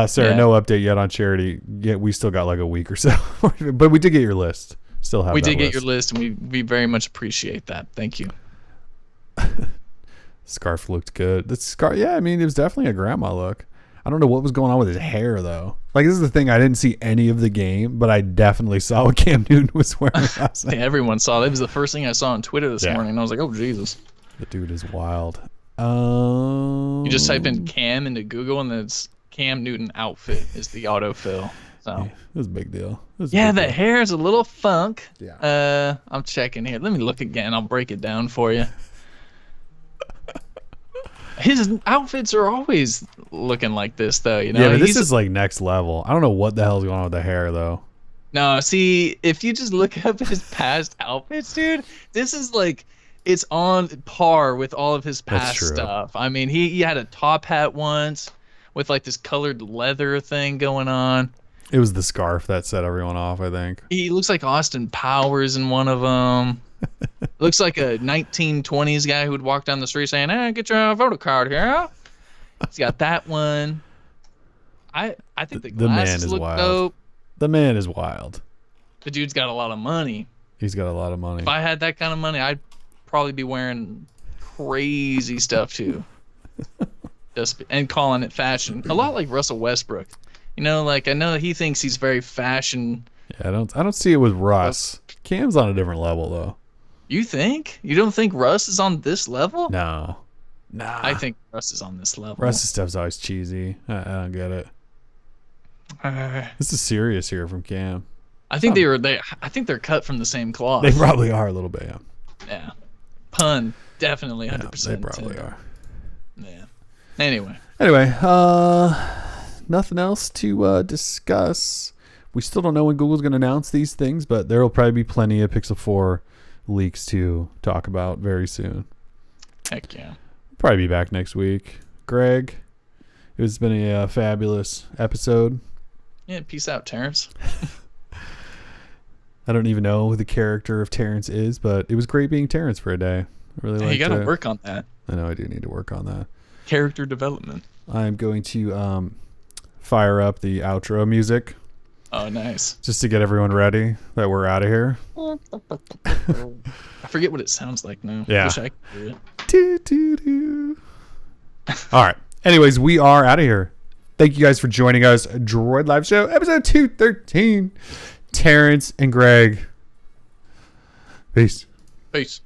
S1: Sarah, no update yet on charity. Yet we still got like a week or so, but we did get your list. Still have. We did get
S2: your list, and we very much appreciate that. Thank you.
S1: Scarf looked good. The scarf, yeah. I mean, it was definitely a grandma look. I don't know what was going on with his hair though. Like this is the thing. I didn't see any of the game, but I definitely saw what Cam Newton was wearing last night.
S2: Yeah, everyone saw it. It was the first thing I saw on Twitter this morning. And I was like, oh Jesus.
S1: The dude is wild.
S2: You just type in Cam into Google, and then it's Cam Newton outfit is the autofill. So
S1: yeah, it was a big deal.
S2: The hair is a little funk.
S1: Yeah.
S2: I'm checking here. Let me look again. I'll break it down for you. His outfits are always looking like this, though. You know.
S1: Yeah, but this is like next level. I don't know what the hell's going on with the hair, though.
S2: No, see, if you just look up his past outfits, dude, this is like it's on par with all of his past stuff. I mean, he had a top hat once with like this colored leather thing going on.
S1: It was the scarf that set everyone off, I think.
S2: He looks like Austin Powers in one of them. Looks like a 1920s guy who would walk down the street saying, "Hey, get your photo card here." He's got that one. I think the glasses look dope.
S1: The man is wild.
S2: The dude's got a lot of money.
S1: He's got a lot of money.
S2: If I had that kind of money, I'd probably be wearing crazy stuff too. And calling it fashion. A lot like Russell Westbrook. You know, like I know he thinks he's very fashion.
S1: Yeah, I don't see it with Russ. Cam's on a different level though.
S2: You think? You don't think Russ is on this level?
S1: No. Nah.
S2: I think Russ is on this level.
S1: Russ's stuff's always cheesy. I don't get it. This is serious here from Cam.
S2: I think I think they're cut from the same cloth.
S1: They probably are a little bit, yeah.
S2: Yeah. Pun, definitely 100%.
S1: Yeah, they probably are.
S2: Yeah. Anyway,
S1: nothing else to discuss. We still don't know when Google's going to announce these things, but there will probably be plenty of Pixel 4 leaks to talk about very soon.
S2: Heck yeah.
S1: Probably be back next week. Greg, It's been a fabulous episode.
S2: Yeah, peace out, Terrance.
S1: I don't even know who the character of Terrance is, but it was great being Terrance for a day. I really
S2: Hey, you gotta work on that.
S1: I know I do need to work on that.
S2: Character development.
S1: I'm going to fire up the outro music.
S2: Oh, nice.
S1: Just to get everyone ready that we're out of here.
S2: I forget what it sounds like now.
S1: Yeah.
S2: Wish I could do it.
S1: Doo, doo, doo. All right. Anyways, we are out of here. Thank you guys for joining us. Droid Life Show, episode 213. Terrance and Greg. Peace.
S2: Peace.